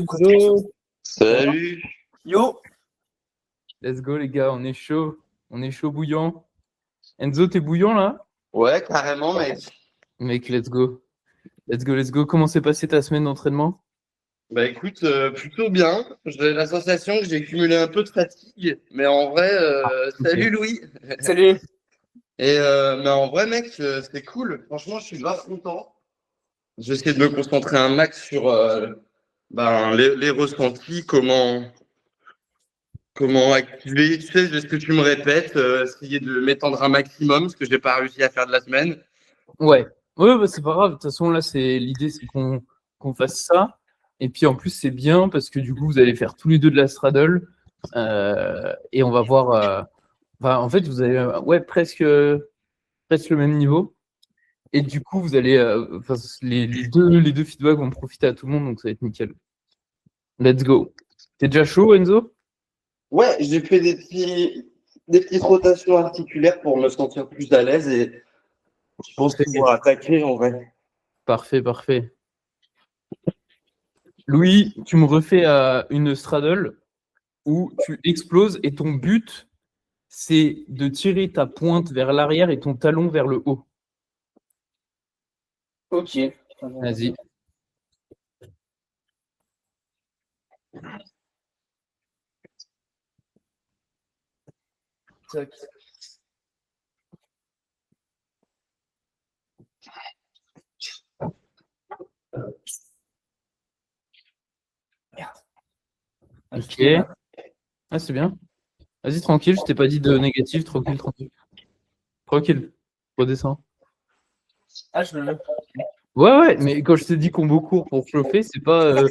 Enzo, Salut. Yo, let's go les gars, on est chaud bouillant. Enzo, t'es bouillant là? Ouais, carrément, mec. Mec, let's go. Comment s'est passée ta semaine d'entraînement? Bah écoute, plutôt bien. J'ai la sensation que j'ai cumulé un peu de fatigue, mais en vrai, salut Louis. salut. Mais en vrai, mec, c'est cool. Franchement, je suis grave content. J'essaie de me concentrer un max sur les ressentis, comment activer. Tu sais, ce que tu me répètes, essayer de m'étendre un maximum, ce que j'ai pas réussi à faire de la semaine. Ouais, bah, c'est pas grave. De toute façon, là, l'idée, c'est qu'on fasse ça. Et puis en plus, c'est bien parce que du coup, vous allez faire tous les deux de la straddle. Et on va voir. En fait, vous avez ouais, presque le même niveau. Et du coup, vous allez. Les deux feedbacks vont profiter à tout le monde, donc ça va être nickel. Let's go. T'es déjà chaud, Enzo? Ouais, j'ai fait des petites rotations articulaires pour me sentir plus à l'aise et je pense pouvoir attaquer en vrai. Parfait. Louis, tu me refais une straddle où tu exploses et ton but, c'est de tirer ta pointe vers l'arrière et ton talon vers le haut. Ok. Vas-y. Tac. Ok. Ah, c'est bien. Vas-y, tranquille, je t'ai pas dit de négatif. Tranquille. Redescends. Ah, je le. Ouais, mais quand je t'ai dit combo court pour chauffer, c'est pas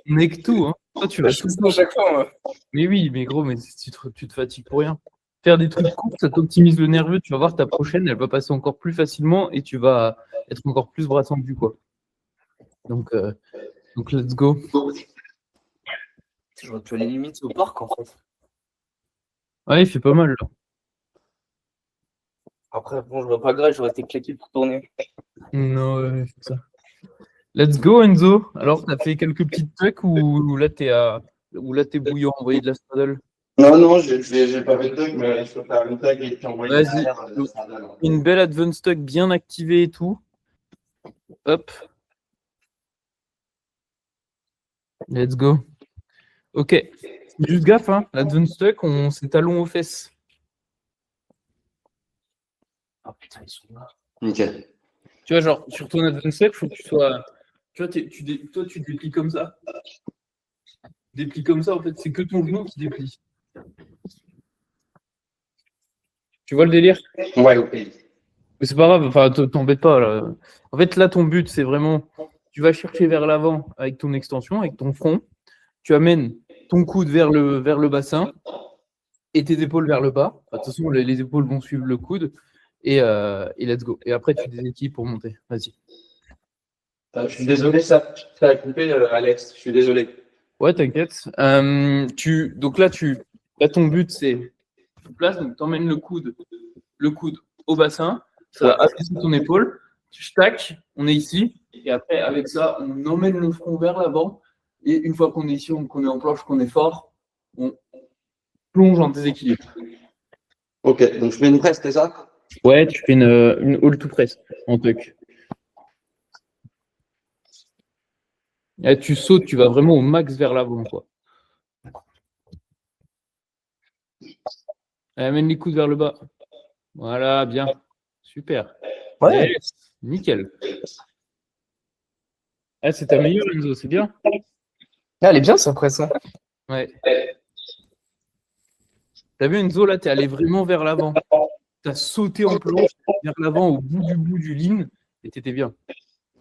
neck tout. Hein. Toi, tu vas Je tout fais ça à chaque fois, moi. Mais oui, mais gros, mais tu te fatigues pour rien. Faire des trucs courts, ça t'optimise le nerveux. Tu vas voir ta prochaine, elle va passer encore plus facilement et tu vas être encore plus bras tendu, quoi. Donc let's go. Je vois que tu as les limites au parc, en fait. Ouais, il fait pas mal, là. Après, bon, je vois pas grave, j'aurais été claqué pour tourner. Non, ouais, c'est ça. Let's go, Enzo. Alors, t'as fait quelques petites tucks ou là, t'es bouillant, envoyer de la straddle? Non, j'ai pas fait de tug, mais je peux faire une tug et puis envoyer Vas-y. derrière la straddle. Une belle advance tuck bien activée et tout. Hop. Let's go. Ok. Juste gaffe, hein. L'advance tuck, on s'est talons aux fesses. Ah putain, ils sont là. Ok. Tu vois, genre, sur ton advance tuck, il faut que tu sois. Tu vois, toi, tu déplies comme ça. Déplies comme ça, en fait, c'est que ton genou qui déplie. Tu vois le délire? Ouais, ok. Mais c'est pas grave, enfin, t'embête pas, là. En fait, là, ton but, c'est vraiment. Tu vas chercher vers l'avant avec ton extension, avec ton front. Tu amènes ton coude vers le bassin et tes épaules vers le bas. Enfin, de toute façon, les épaules vont suivre le coude. Et let's go. Et après, tu déséquilibres pour monter. Vas-y. Je suis désolé, ça a coupé, Alex. Je suis désolé. Ouais, t'inquiète. Donc là, ton but, c'est tu places, donc tu emmènes le coude au bassin, ça va appuyer ton épaule, tu stack, on est ici, et après, avec ça, on emmène le front vers l'avant, et une fois qu'on est ici, qu'on est en planche, qu'on est fort, on plonge en déséquilibre. Ok, donc je fais une presse, c'est ça? Ouais, tu fais une hold to press en tuck. Là, tu sautes, tu vas vraiment au max vers l'avant, quoi. Amène les coudes vers le bas. Voilà, bien. Super. Ouais. Yes. Nickel. Ah, c'est ta meilleure, Enzo, c'est bien. Ah, elle est bien, ça, après ça. Ouais. T'as vu, Enzo, là, t'es allé vraiment vers l'avant. T'as sauté en planche vers l'avant au bout du lean et t'étais bien.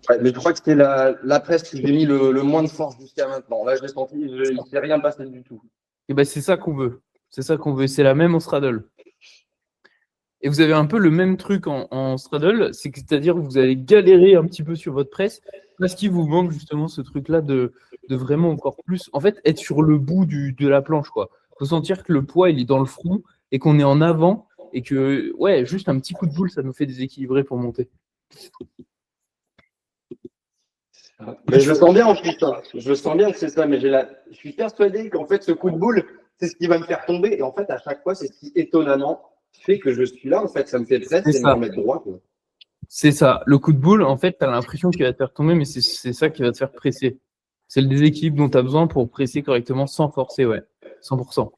Ouais, mais je crois que c'était la presse que j'ai mis le moins de force jusqu'à maintenant. Là, je l'ai senti, il ne s'est rien passé du tout. Et ben, c'est ça qu'on veut. C'est ça qu'on veut. C'est la même en straddle. Et vous avez un peu le même truc en straddle, c'est-à-dire que vous allez galérer un petit peu sur votre presse parce qu'il vous manque justement ce truc-là de vraiment encore plus. En fait, être sur le bout de la planche, quoi. Faut sentir que le poids, il est dans le front et qu'on est en avant et que, ouais, juste un petit coup de boule, ça nous fait déséquilibrer pour monter. Mais je le sens bien en plus, hein. Je le sens bien que c'est ça, mais je suis persuadé qu'en fait, ce coup de boule, c'est ce qui va me faire tomber. Et en fait, à chaque fois, c'est ce qui étonnamment fait que je suis là. En fait, ça me fait presque C'est et me ça. remettre droit, quoi. C'est ça. Le coup de boule, en fait, tu as l'impression qu'il va te faire tomber, mais c'est ça qui va te faire presser. C'est le déséquilibre dont tu as besoin pour presser correctement sans forcer, ouais. 100%.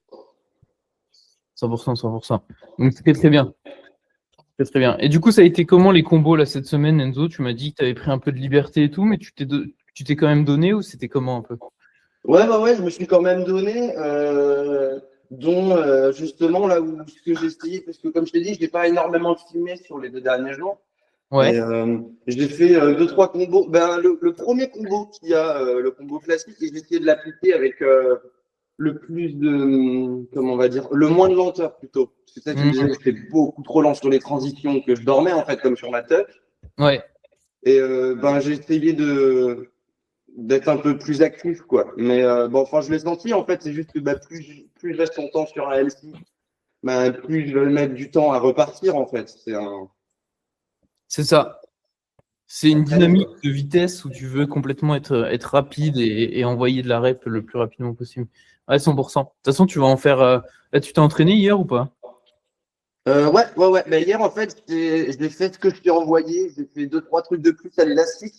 100%, 100%. Donc, c'était très bien. Très, très bien. Et du coup, ça a été comment les combos là cette semaine, Enzo? Tu m'as dit que tu avais pris un peu de liberté et tout, mais tu t'es quand même donné ou c'était comment un peu? Ouais, je me suis quand même donné, dont justement là où ce que j'ai essayé, parce que comme je t'ai dit, je n'ai pas énormément filmé sur les 2 derniers jours. Ouais. Et, j'ai fait 2-3 combos. Ben, le premier combo qui a le combo classique, et j'ai essayé de l'appliquer avec le plus de, comment on va dire, le moins de lenteur plutôt. Parce que ça, tu me disais que j'étais beaucoup trop lent sur les transitions, que je dormais en fait comme sur ma touch. Ouais. Et ben, j'ai essayé d'être un peu plus actif, quoi. Mais bon, enfin, je l'ai senti, en fait, c'est juste que bah, plus je reste longtemps sur un LC, bah, plus je vais mettre du temps à repartir, en fait. C'est ça. C'est une dynamique de vitesse où tu veux complètement être rapide et envoyer de la rep le plus rapidement possible. Ouais, 100%. De toute façon, tu vas en faire. Là, tu t'es entraîné hier ou pas? Ouais. Mais hier, en fait, j'ai fait ce que je t'ai envoyé. J'ai fait 2-3 trucs de plus à l'élastique,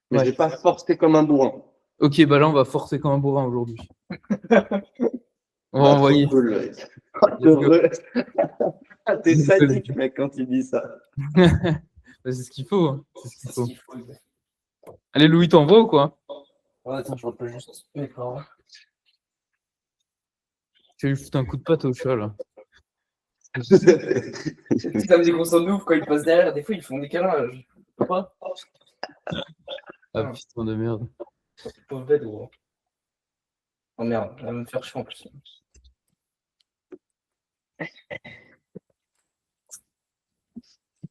mais Ouais. j'ai pas forcé comme un bourrin. Ok, bah là, on va forcer comme un bourrin aujourd'hui. On va Bah, envoyer. trop cool, mec. Heureux. T'es sadique, mec, quand tu dis ça. Bah, c'est ce qu'il faut. Hein. C'est ce qu'il faut. Allez, Louis, t'envoies ou quoi? Ouais, attends, je reprends juste mes parents. Tu vas lui foutre un coup de patte au chat, là. Ça me déconcentre de ouf quand ils passent derrière. Des fois, ils font des câlins. Je peux pas. Ah, putain de merde. Pauvre bête, gros. Oh merde, elle va me faire chier en plus.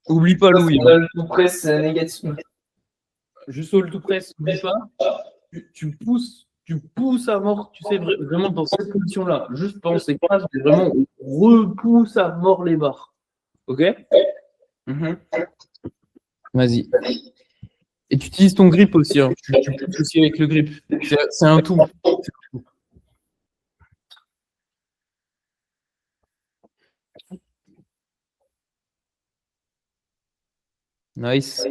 Oublie pas, Louis. On a le tout presse négatif. Juste au tout press, n'oublie pas. Tu pousses à mort, tu sais, vraiment dans cette position-là. Juste pendant ces phrases, vraiment, on repousse à mort les barres. Ok? Vas-y. Et tu utilises ton grip aussi. Hein. Tu pousses aussi avec le grip. C'est un tout. Nice.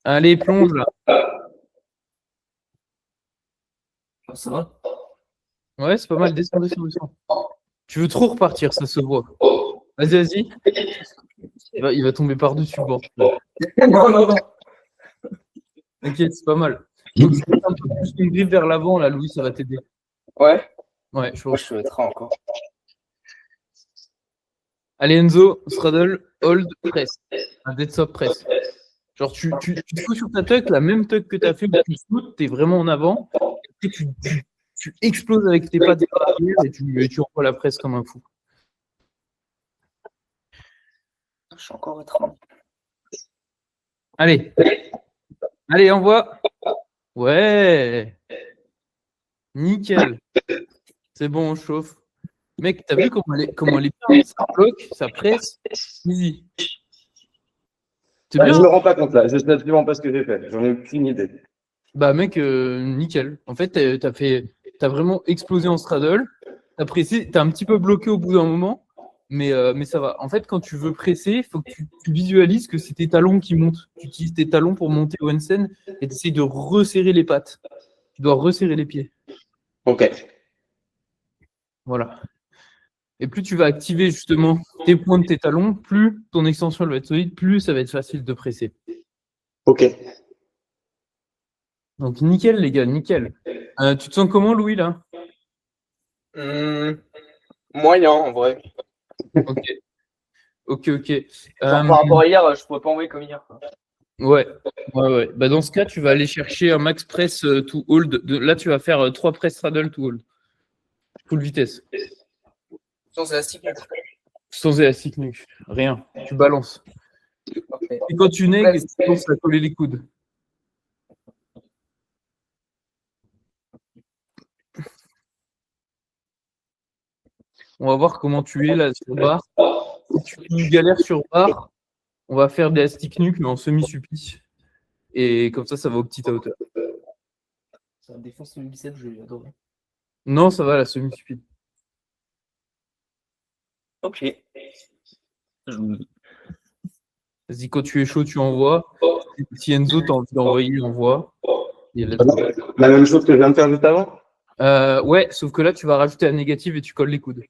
Allez, plonge là. Ça va? Ouais, c'est pas mal. Descends. Tu veux trop repartir, ça se voit. Vas-y. Il va tomber par-dessus le bord. Non. T'inquiète, c'est pas mal. Donc, si tu mets un peu plus ton grip vers l'avant, là, Louis, ça va t'aider. Ouais. Ouais, je Moi, vois. je suis être encore. Allez, Enzo, straddle, hold, press. Un dead stop press. Genre, tu te fous sur ta tuck, la même tuck que tu as fait, où tu sautes, tu es vraiment en avant, et tu exploses avec tes pattes et tu envoies la presse comme un fou. Je suis encore étrange. Allez, envoie. Ouais. Nickel. C'est bon, on chauffe. Mec, t'as vu comment elle est bien, ça bloque, ça presse. Easy. C'est Je bien. me rends pas compte là, je sais absolument pas ce que j'ai fait. J'en ai aucune idée. Bah mec, nickel. En fait, t'as vraiment explosé en straddle. T'as pressé, t'as un petit peu bloqué au bout d'un moment, mais ça va. En fait, quand tu veux presser, il faut que tu visualises que c'est tes talons qui montent. Tu utilises tes talons pour monter au handstand et tu essaies de resserrer les pattes. Tu dois resserrer les pieds. Ok. Voilà. Et plus tu vas activer justement tes points de tes talons, plus ton extension elle va être solide, plus ça va être facile de presser. Ok. Donc nickel les gars, nickel. Tu te sens comment Louis là? Moyen en vrai. Ok. Genre, par rapport à hier, je pourrais pas envoyer comme hier. Quoi. Ouais. Bah, dans ce cas, tu vas aller chercher un max press to hold. Là, tu vas faire 3 press straddle to hold. Full vitesse. Sans élastique. Sans élastique nu. Rien. Tu balances. Okay. Et quand tu nègres, tu commences à coller les coudes. On va voir comment tu es là sur barre. Si tu galères sur barre, on va faire des élastiques nuques mais en semi-suppi. Et comme ça va aux petites à hauteur. Ça défonce le biceps, je l'adore. Non, ça va, la semi-speed. Ok. Vas-y, quand tu es chaud, tu envoies. Si Enzo, t'as envie d'envoyer, envoie. Et let's go. La même chose que je viens de faire juste avant. Ouais, sauf que là, tu vas rajouter la négative et tu colles les coudes.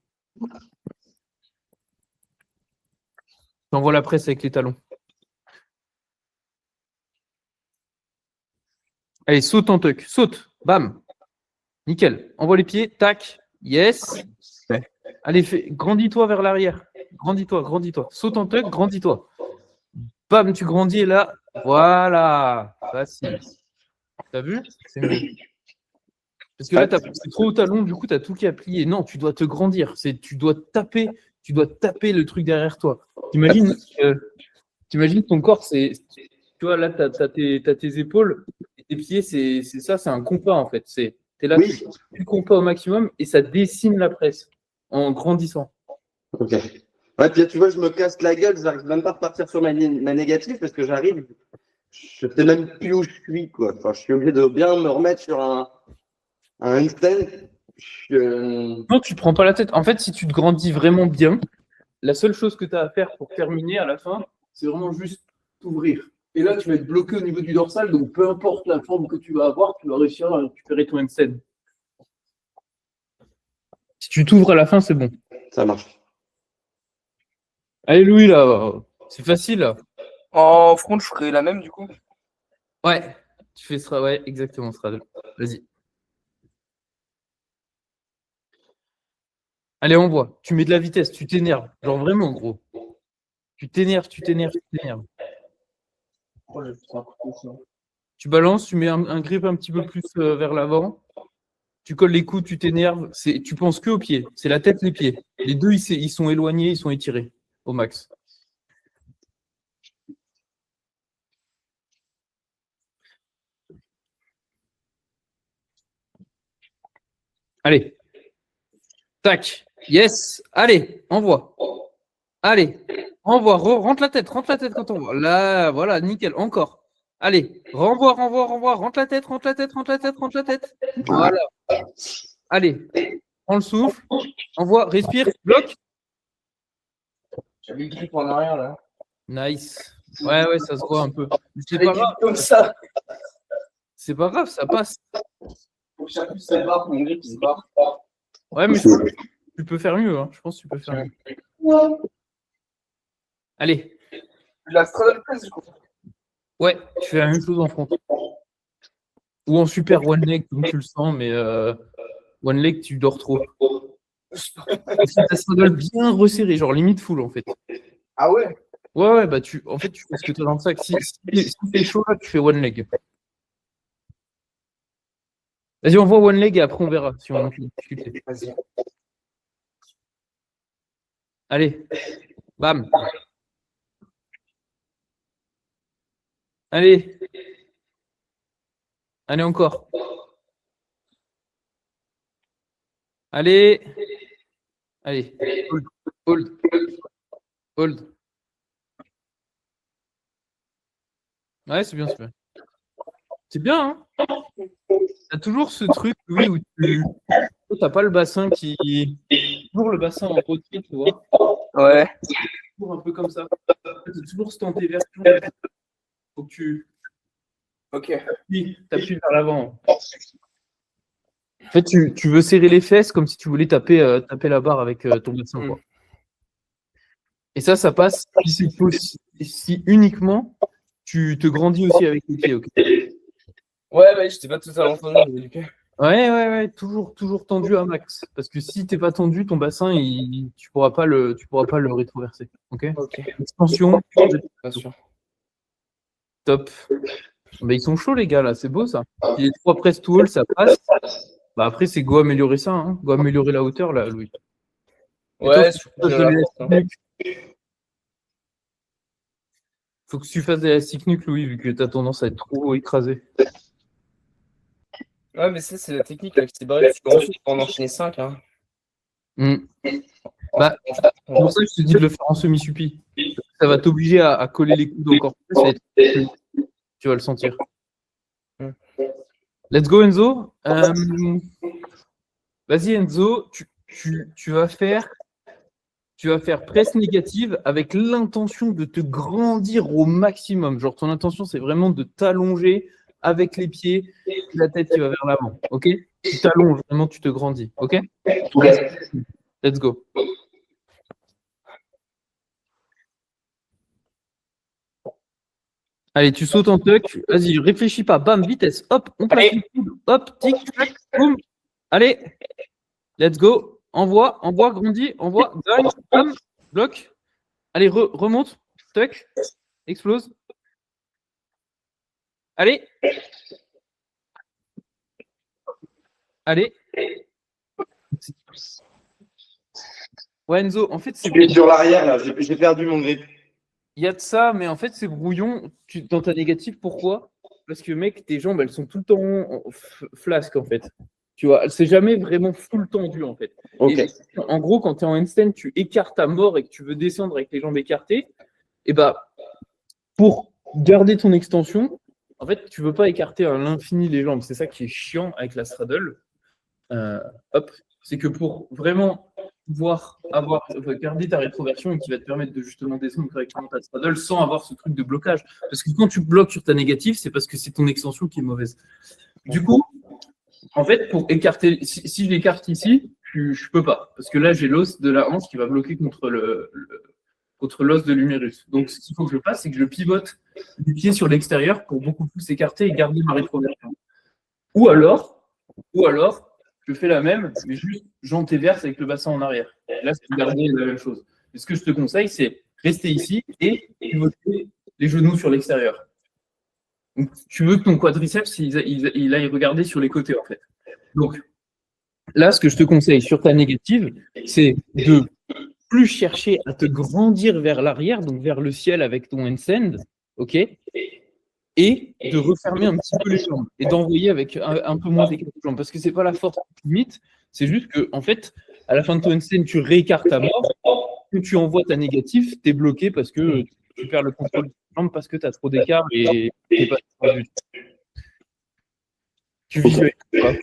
T'envoies la presse avec les talons. Allez, saute en tuck. Saute. Bam. Nickel. Envoie les pieds. Tac. Yes. Ouais. Allez, grandis-toi vers l'arrière. Grandis-toi, grandis-toi. Saute en tuck, grandis-toi. Bam, tu grandis et là. Voilà. Facile. T'as vu? C'est mieux. Parce que là, c'est trop au talon, du coup, tu as tout qui a plié. Non, tu dois te grandir. Tu dois taper le truc derrière toi. T'imagines ton corps, tu vois, là, tu as tes épaules, et tes pieds, c'est ça, c'est un compas en fait. Tu es là, Oui. tu compas au maximum et ça dessine la presse en grandissant. Ok. Ouais, puis là, tu vois, je me casse la gueule, j'arrive même pas à repartir sur ma négative parce que j'arrive, je sais même plus où je suis, quoi. Enfin, je suis obligé de bien me remettre sur un handstand. Non, tu te prends pas la tête. En fait, si tu te grandis vraiment bien, la seule chose que tu as à faire pour terminer à la fin, c'est vraiment juste t'ouvrir. Et là, tu vas être bloqué au niveau du dorsal, donc peu importe la forme que tu vas avoir, tu vas réussir à récupérer ton handstand. Si tu t'ouvres à la fin, c'est bon. Ça marche. Allez, Louis, là, c'est facile, là. En front, je ferai la même du coup. Ouais, tu fais ça, ouais, exactement, straddle. Vas-y. Allez, on voit. Tu mets de la vitesse, tu t'énerves. Genre vraiment, gros. Tu t'énerves, tu t'énerves, tu t'énerves. Tu balances, tu mets un grip un petit peu plus vers l'avant. Tu colles les coudes, tu t'énerves. Tu penses que aux pieds. C'est la tête, les pieds. Les deux, ils sont éloignés, ils sont étirés au max. Allez. Tac. Yes. Allez, envoie. Allez, envoie. Rentre la tête quand on voit. Là, voilà, nickel. Encore. Allez, renvoie. Rentre la tête. Voilà. Allez, prends le souffle. Envoie, respire, bloque. J'avais le grip en arrière là. Nice. Ouais, ça se voit un peu. C'est J'avais pas le grip grave. comme ça. C'est pas grave, ça passe. Faut que chacun se barre, mon grip il se barre. Ouais, mais je pense que tu peux faire mieux. Hein. Je pense que tu peux faire mieux. Allez. La straddle press du coup. Ouais, tu fais la même chose en front. Ou en super one leg, comme tu le sens, mais one leg, tu dors trop. Ta straddle bien resserrée, genre limite full en fait. Ah ouais? Ouais, bah en fait, tu fais ce que tu as dans le sac. Si t'es chaud là, tu fais one leg. Vas-y, on voit one leg et après on verra si on monte les difficultés. Vas-y. Allez, bam. Allez. Allez encore. Allez. Allez. Hold. Ouais, c'est bien, c'est bien. C'est bien, hein? T'as toujours ce truc, oui, où t'as pas le bassin qui. Toujours le bassin en retrait, tu vois. Ouais. Toujours un peu comme ça. T'as toujours cette antéversion. Faut que tu. Ok. T'appuies vers l'avant. En fait, tu veux serrer les fesses comme si tu voulais taper la barre avec ton bassin, quoi. Et ça passe si uniquement tu te grandis aussi avec les pieds, ok? Ouais, j'étais pas totalement entendu. Ouais, toujours tendu à max. Parce que si t'es pas tendu, ton bassin, tu pourras pas le rétroverser. Ok. Extension. Bien sûr. Top. Bah, ils sont chauds les gars là, c'est beau ça. Si les 3 press to all, ça passe. Bah après c'est go améliorer ça, hein. Go améliorer la hauteur là, Louis. Et Ouais, toi, faut que tu fasses de l'élastique nuque, Louis, vu que t'as tendance à être trop écrasé. Ouais, mais ça, c'est la technique avec ces barrettes. Tu peux en enchaîner 5. Hein. Bah, c'est pour ça que je te dis de le faire en semi-suppi. Ça va t'obliger à coller les coudes encore plus. Tu vas le sentir. Let's go, Enzo. Vas-y, Enzo, tu vas faire presse négative avec l'intention de te grandir au maximum. Genre, ton intention, c'est vraiment de t'allonger avec les pieds, la tête qui va vers l'avant. OK? Tu t'allonges, vraiment, tu te grandis. OK? Let's go. Allez, tu sautes en tuck. Vas-y, réfléchis pas. Bam, vitesse. Hop, on place les coudes. Hop, tic, tac, boum. Allez, let's go. Envoie, grandis, envoie. Gagne, bam, bloc. Allez, remonte. Tuck. Explose. Allez. Allez. Ouais, Enzo, en fait, c'est. Je suis sur l'arrière, là. J'ai perdu mon grip. Il y a de ça, mais en fait, c'est brouillon. Dans ta négative, pourquoi? Parce que, mec, tes jambes, elles sont tout le temps flasques, en fait. Tu vois, c'est jamais vraiment full tendu, en fait. Ok. Et, en gros, quand tu es en handstand, tu écartes à mort et que tu veux descendre avec les jambes écartées, et bah, pour garder ton extension, en fait, tu veux pas écarter à l'infini les jambes. C'est ça qui est chiant avec la straddle. Hop, c'est que pour vraiment pouvoir garder ta rétroversion et qui va te permettre de justement descendre correctement ta straddle sans avoir ce truc de blocage. Parce que quand tu bloques sur ta négative, c'est parce que c'est ton extension qui est mauvaise. Du coup, en fait, pour écarter, si je l'écarte ici, je peux pas. Parce que là, j'ai l'os de la hanche qui va bloquer contre l'os de l'humérus. Donc, ce qu'il faut que je fasse, c'est que je pivote du pied sur l'extérieur pour beaucoup plus écarter et garder ma rétroversion. Ou alors, je fais la même, mais juste j'antéverse avec le bassin en arrière. Là, c'est garder la même chose. Mais ce que je te conseille, c'est rester ici et pivoter les genoux sur l'extérieur. Donc, tu veux que ton quadriceps, il aille regarder sur les côtés, en fait. Donc, là, ce que je te conseille sur ta négative, c'est de plus chercher à te grandir vers l'arrière, donc vers le ciel avec ton handstand, ok, et de refermer un petit peu les jambes et d'envoyer avec un peu moins d'écart de jambes, parce que c'est pas la force limite, c'est juste que en fait, à la fin de ton handstand, tu réécartes à mort, que tu envoies ta négative, tu es bloqué parce que tu perds le contrôle de tes jambes parce que tu as trop d'écart et t'es pas du tout. Tu visualises pas.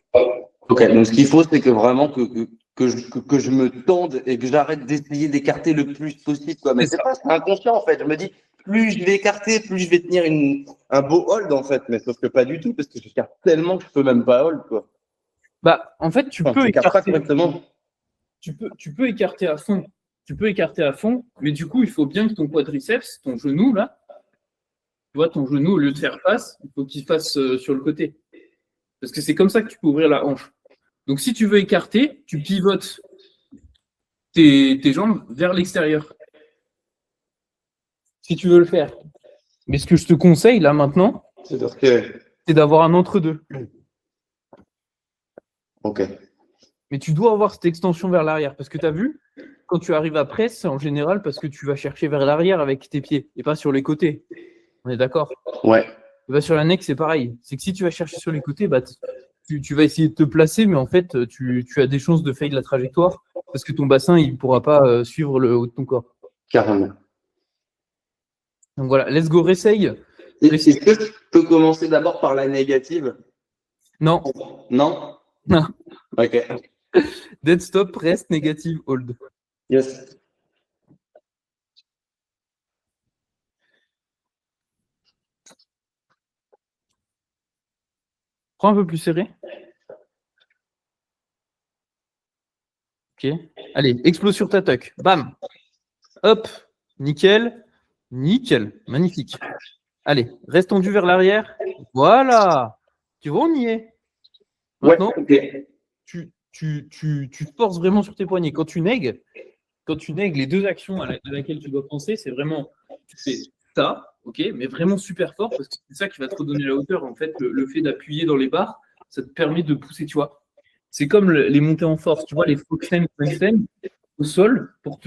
Ok, donc ce qu'il faut, c'est que vraiment que je me tende et que j'arrête d'essayer d'écarter le plus possible, quoi. Mais c'est inconscient, en fait. Je me dis, plus je vais écarter, plus je vais tenir un beau hold, en fait. Mais sauf que pas du tout, parce que j'écarte tellement que je peux même pas hold, quoi. Bah, en fait, tu peux écarter pas écarter. correctement. Tu peux écarter à fond. Tu peux écarter à fond, mais du coup, il faut bien que ton quadriceps, ton genou, là, tu vois, ton genou, au lieu de faire face, il faut qu'il fasse sur le côté. Parce que c'est comme ça que tu peux ouvrir la hanche. Donc, si tu veux écarter, tu pivotes tes jambes vers l'extérieur. Si tu veux le faire. Mais ce que je te conseille, là, maintenant, c'est d'avoir un entre-deux. Ok. Mais tu dois avoir cette extension vers l'arrière. Parce que tu as vu, quand tu arrives à presse, c'est en général parce que tu vas chercher vers l'arrière avec tes pieds et pas sur les côtés. On est d'accord? Ouais. Et bah, sur la neck, c'est pareil. C'est que si tu vas chercher sur les côtés, bah, tu vas essayer de te placer, mais en fait, tu as des chances de fail la trajectoire parce que ton bassin, il ne pourra pas suivre le haut de ton corps. Carrément. Donc voilà, let's go, réessaye. Est-ce que je peux commencer d'abord par la négative? Non. Non? Non. Ok. Dead stop, reste, négative, hold. Yes. Prends un peu plus serré. Ok. Allez, explose sur ta tuck. Bam. Hop. Nickel. Nickel. Magnifique. Allez, reste tendu vers l'arrière. Voilà. Tu vois, on y est. Maintenant, ouais, okay. tu te forces vraiment sur tes poignets. Quand tu nègues, les deux actions à laquelle tu dois penser, c'est vraiment, tu fais ça, ok, mais vraiment super fort, parce que c'est ça qui va te redonner la hauteur. En fait, le fait d'appuyer dans les barres, ça te permet de pousser, tu vois. C'est comme les montées en force, tu vois, les Foxen au sol, pour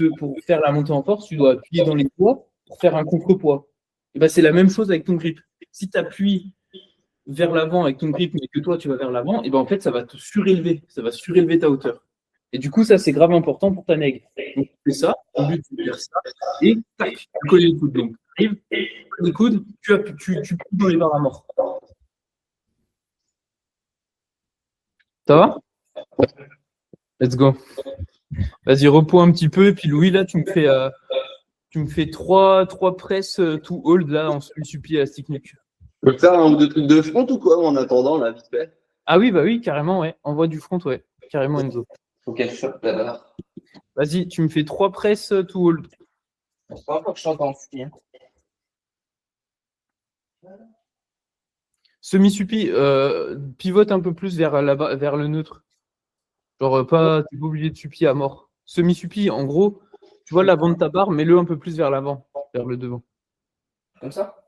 faire la montée en force, tu dois appuyer dans les poids pour faire un contrepoids. Et ben, c'est la même chose avec ton grip. Si tu appuies vers l'avant avec ton grip, mais que toi, tu vas vers l'avant, et ben en fait, ça va te surélever. Ça va surélever ta hauteur. Et du coup, ça, c'est grave important pour ta nègre. Donc, tu fais ça, au but de faire ça, et tac, tu colles les coudes. Donc, tu arrives, les coudes, tu appuies dans les barres à mort. Ça va? Let's go. Vas-y, repos un petit peu. Et puis Louis, là, tu me fais trois presses to hold là en suppi à stick nuke. Tu peux faire un ou deux trucs de front ou quoi en attendant, là, vite fait? Ah oui, bah oui, carrément, ouais. Envoie du front, ouais. Carrément, Enzo. Faut qu'elle chope là-bas. Vas-y, tu me fais 3 presses to hold. C'est pas encore que je chante en ski. Hein. Semi-suppi, pivote un peu plus vers le neutre. Genre, t'es pas obligé de suppi à mort. Semi-suppi, en gros, tu vois l'avant de ta barre, mets-le un peu plus vers l'avant, vers le devant. Comme ça?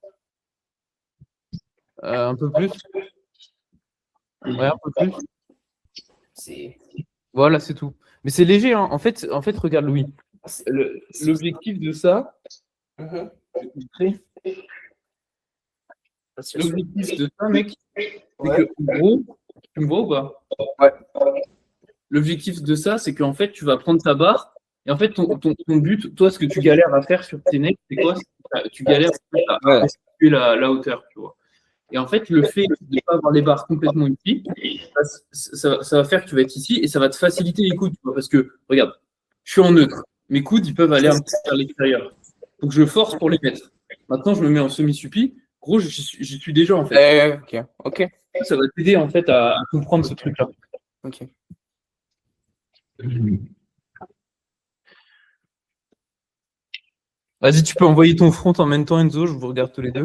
Un peu plus. Ouais, un peu plus. C'est. Voilà, c'est tout. Mais c'est léger, hein. En fait, regarde, Louis. L'objectif de ça, Mhm. l'objectif de ça, mec, c'est Ouais. que, en gros, tu me vois ou pas? Ouais. L'objectif de ça, c'est qu'en fait, tu vas prendre ta barre. Et en fait, ton but, toi, ce que tu galères à faire sur tes necks, c'est quoi? Tu galères à Ouais. restituer la hauteur, tu vois. Et en fait, le fait de ne pas avoir les barres complètement ici, ça va faire que tu vas être ici et ça va te faciliter les coudes, tu vois. Parce que, regarde, je suis en neutre. Mes coudes, ils peuvent aller un peu vers l'extérieur. Donc, je force pour les mettre. Maintenant, je me mets en semi-suppi. Gros, j'y suis déjà, en fait. Ok. Ça va t'aider, en fait, à comprendre ce truc-là. Ok. Vas-y, tu peux envoyer ton front en même temps, Enzo. Je vous regarde tous les deux.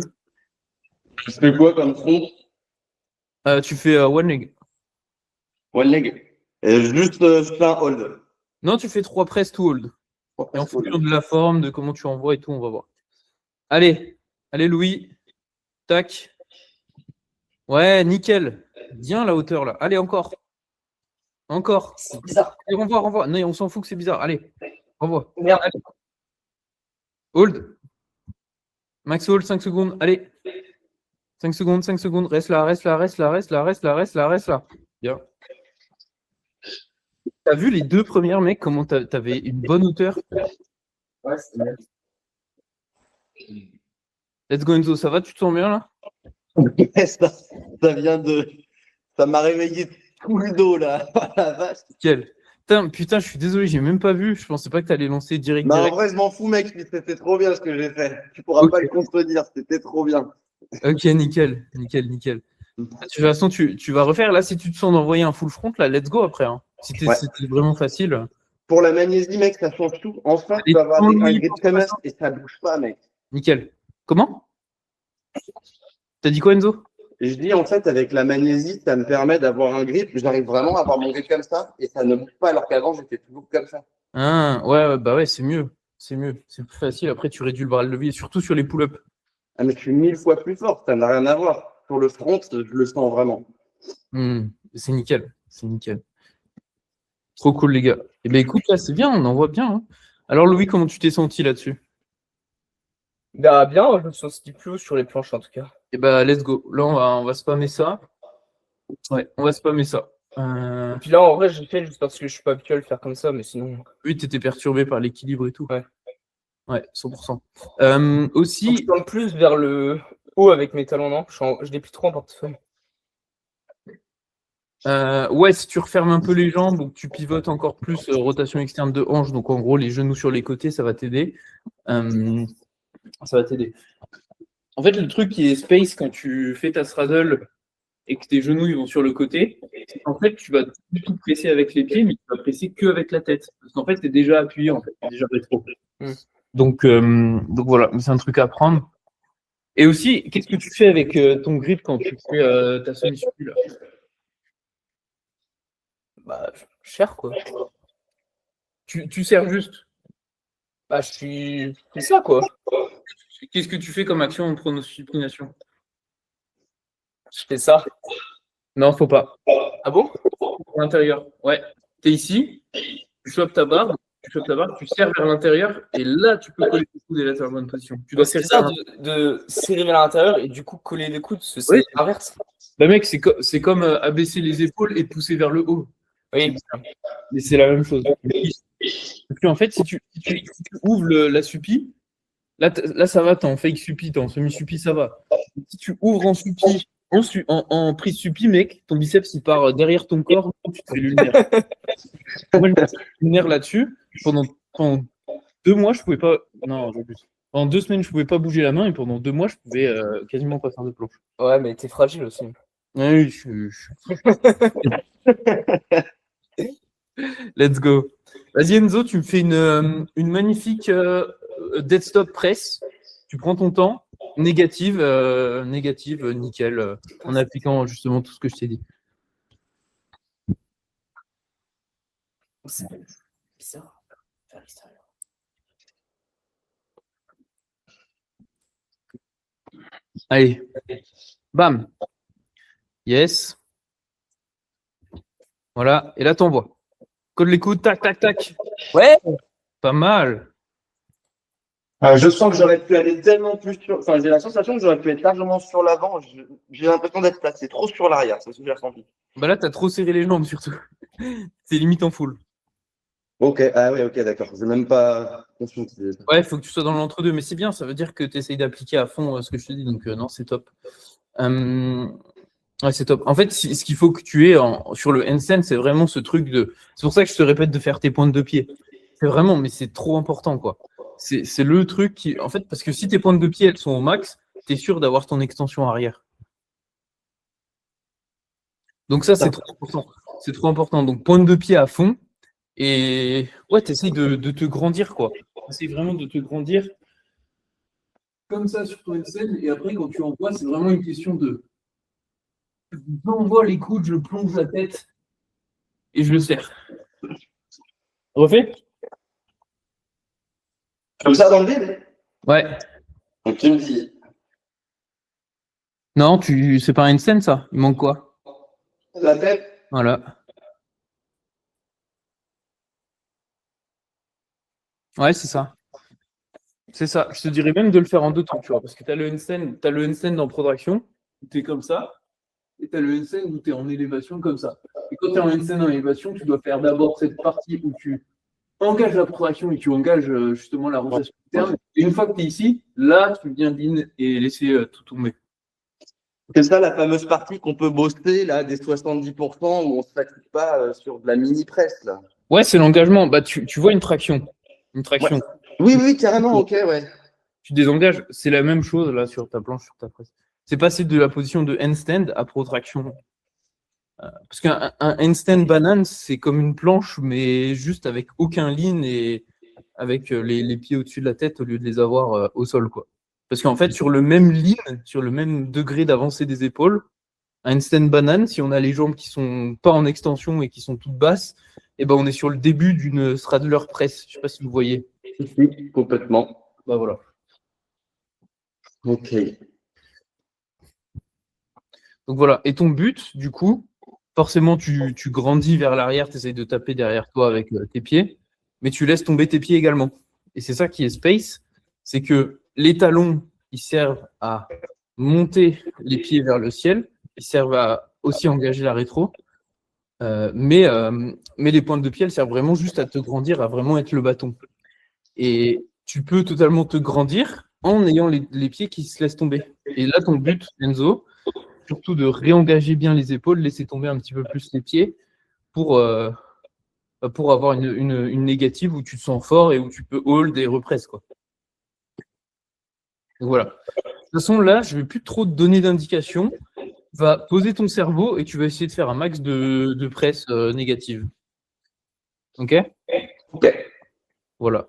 Tu fais quoi comme front? Tu fais one leg. One leg. Et juste, je fais un hold. Non, tu fais 3 press to hold. Et en fonction de la forme, de comment tu envoies et tout, on va voir. Allez, Louis. Tac. Ouais, nickel. Bien la hauteur là. Allez, encore. Encore. C'est bizarre. Allez, renvoie. Non, on s'en fout que c'est bizarre. Allez, renvoie. Merde. Allez. Hold. Max hold, 5 secondes. Allez. 5 secondes. Reste là. Bien. T'as vu les 2 premières, mecs, comment t'avais une bonne hauteur? Ouais, c'est bien. Let's go, Enzo. Ça va? Tu te sens bien là? Ça vient de. Ça m'a réveillé tout le dos là. La vache. Nickel. Putain, je suis désolé, j'ai même pas vu. Je pensais pas que t'allais lancer direct. Non, en vrai, je m'en fous, mec. C'était trop bien ce que j'ai fait. Tu pourras pas le contredire. C'était trop bien. Ok, nickel. De toute façon, tu vas refaire. Là, si tu te sens d'envoyer un full front, là, let's go après. Hein. C'était vraiment facile. Pour la magnésie, mec, ça change tout. Enfin, tu Et vas avoir quand un Louis grip trimmer et ça bouge pas, mec. Nickel. Comment? T'as dit quoi, Enzo? Et je dis, en fait, avec la magnésie, ça me permet d'avoir un grip. J'arrive vraiment à avoir mon grip comme ça et ça ne bouge pas, alors qu'avant, j'étais toujours comme ça. Ah, ouais, bah ouais, c'est mieux. C'est plus facile. Après, tu réduis le bras de levier, surtout sur les pull-ups. Ah, mais je suis 1000 fois plus fort. Ça n'a rien à voir. Sur le front, je le sens vraiment. C'est nickel. Trop cool, les gars. Eh ben écoute, là, c'est bien, on en voit bien. Hein. Alors, Louis, comment tu t'es senti là-dessus? Bah, bien, je me sens plus sur les planches en tout cas. Eh ben, let's go. Là, on va spammer ça. Ouais, on va spammer ça. Et puis là, en vrai, j'ai fait juste parce que je suis pas habitué à le faire comme ça, mais sinon. Oui, tu étais perturbé par l'équilibre et tout. Ouais, 100%. Aussi. Donc, je tente plus vers le haut avec mes talons, non? Je l'ai plus trop en portefeuille. Ouais, si tu refermes un peu les jambes ou que tu pivotes encore plus, rotation externe de hanche, donc en gros les genoux sur les côtés, ça va t'aider. En fait, le truc qui est space quand tu fais ta straddle et que tes genoux ils vont sur le côté, c'est qu'en fait tu vas du tout presser avec les pieds, mais tu vas presser que avec la tête. Parce qu'en fait, tu es déjà appuyé, en fait, t'es déjà rétro. Donc voilà, c'est un truc à prendre. Et aussi, qu'est-ce que tu fais avec ton grip quand tu fais ta semi-suppi là? Bah, cher quoi. Tu sers juste. Bah, c'est ça quoi. Qu'est-ce que tu fais comme action en pronosupination? Je fais ça. Non, faut pas. Ah bon? À l'intérieur. Ouais. Tu es ici, tu chopes ta barre, tu serres vers l'intérieur et là, tu peux coller tes coudes et là, tu es en bonne position. Tu dois C'est serrer ça de serrer vers l'intérieur et du coup coller les coudes, c'est Oui. l'inverse. Bah, mec, c'est comme abaisser les épaules et pousser vers le haut. Oui. Mais c'est la même chose. Parce qu'en fait, si tu ouvres la suppi, là, ça va, t'es en fake suppi, t'es en semi-suppi, ça va. Si tu ouvres en suppi en prise suppi, mec, ton biceps il part derrière ton corps, tu te fais lunaire. Moi, je me suis fait lunaire là-dessus. Pendant 2 mois, je pouvais pas. Non, j'abuse. Pendant 2 semaines, je pouvais pas bouger la main et pendant 2 mois, je pouvais quasiment pas faire de planche. Ouais, mais t'es fragile aussi. Oui, Let's go. Vas-y Enzo, tu me fais une magnifique dead stop press. Tu prends ton temps. Négative, nickel, en appliquant justement tout ce que je t'ai dit. C'est bizarre. Vers l'extérieur. Allez. Bam. Yes. Voilà. Et là, t'envoies. Code les coudes, tac, tac, tac. Ouais. Pas mal. Je sens que j'aurais pu aller tellement plus sur. Enfin, j'ai la sensation que j'aurais pu être largement sur l'avant. J'ai l'impression d'être placé trop sur l'arrière. C'est ce que j'ai ressenti. Bah là, t'as trop serré les jambes surtout. C'est limite en full. Ok, ah ouais, ok, d'accord. J'ai même pas conscientisé. Ouais, il faut que tu sois dans l'entre-deux. Mais c'est bien, ça veut dire que tu essayes d'appliquer à fond ce que je te dis. Donc, non, c'est top. Ouais, c'est top. En fait, ce qu'il faut que tu aies sur le handstand, c'est vraiment ce truc de. C'est pour ça que je te répète de faire tes pointes de pied. C'est vraiment, mais c'est trop important, quoi. C'est le truc qui. En fait, parce que si tes pointes de pied, elles sont au max, tu es sûr d'avoir ton extension arrière. Donc, ça, c'est trop important. C'est trop important. Donc, pointe de pied à fond. Et ouais, tu essayes de te grandir, quoi. Essaye vraiment de te grandir comme ça sur ton handstand. Et après, quand tu envoies, c'est vraiment une question de. J'envoie les coudes, je plonge la tête et je le serre. Refais? Comme ça dans le vide? Ouais. Donc tu me dis. Non, c'est pas un handstand, ça. Il manque quoi? La tête? Voilà. Ouais, c'est ça. C'est ça. Je te dirais même de le faire en 2 temps, tu vois, parce que tu as le handstand en protraction, où tu es comme ça, et tu as le handstand où tu es en élévation comme ça. Et quand tu es en handstand en élévation, tu dois faire d'abord cette partie où tu engages la protraction et tu engages justement la rotation interne. Et une fois que tu es ici, là, tu viens lean et laisser tout tomber. C'est ça la fameuse partie qu'on peut bosser là, des 70% où on ne se fatigue pas sur de la mini-presse là. Ouais, c'est l'engagement. Bah, tu vois une traction. Une traction. Ouais. Oui, carrément, ok, ouais. Tu désengages, c'est la même chose là sur ta planche, sur ta presse. C'est passer de la position de handstand à protraction. Parce qu'un handstand banane, c'est comme une planche, mais juste avec aucun lean et avec les pieds au-dessus de la tête au lieu de les avoir au sol, quoi. Parce qu'en fait, sur le même lean, sur le même degré d'avancée des épaules, un handstand banane, si on a les jambes qui sont pas en extension et qui sont toutes basses, eh ben on est sur le début d'une straddler press. Je sais pas si vous voyez. Oui, complètement. Bah voilà. Ok. Donc voilà. Et ton but, du coup, forcément, tu grandis vers l'arrière, tu essayes de taper derrière toi avec tes pieds, mais tu laisses tomber tes pieds également. Et c'est ça qui est space, c'est que les talons, ils servent à monter les pieds vers le ciel, ils servent à aussi engager la rétro, mais les pointes de pied, elles servent vraiment juste à te grandir, à vraiment être le bâton. Et tu peux totalement te grandir en ayant les pieds qui se laissent tomber. Et là, ton but, Enzo, surtout de réengager bien les épaules, laisser tomber un petit peu plus les pieds pour avoir une négative où tu te sens fort et où tu peux hold et represse, quoi. Donc voilà. De toute façon, là, je ne vais plus trop te donner d'indications. Va poser ton cerveau et tu vas essayer de faire un max de presse négative. Ok? Ok. Voilà.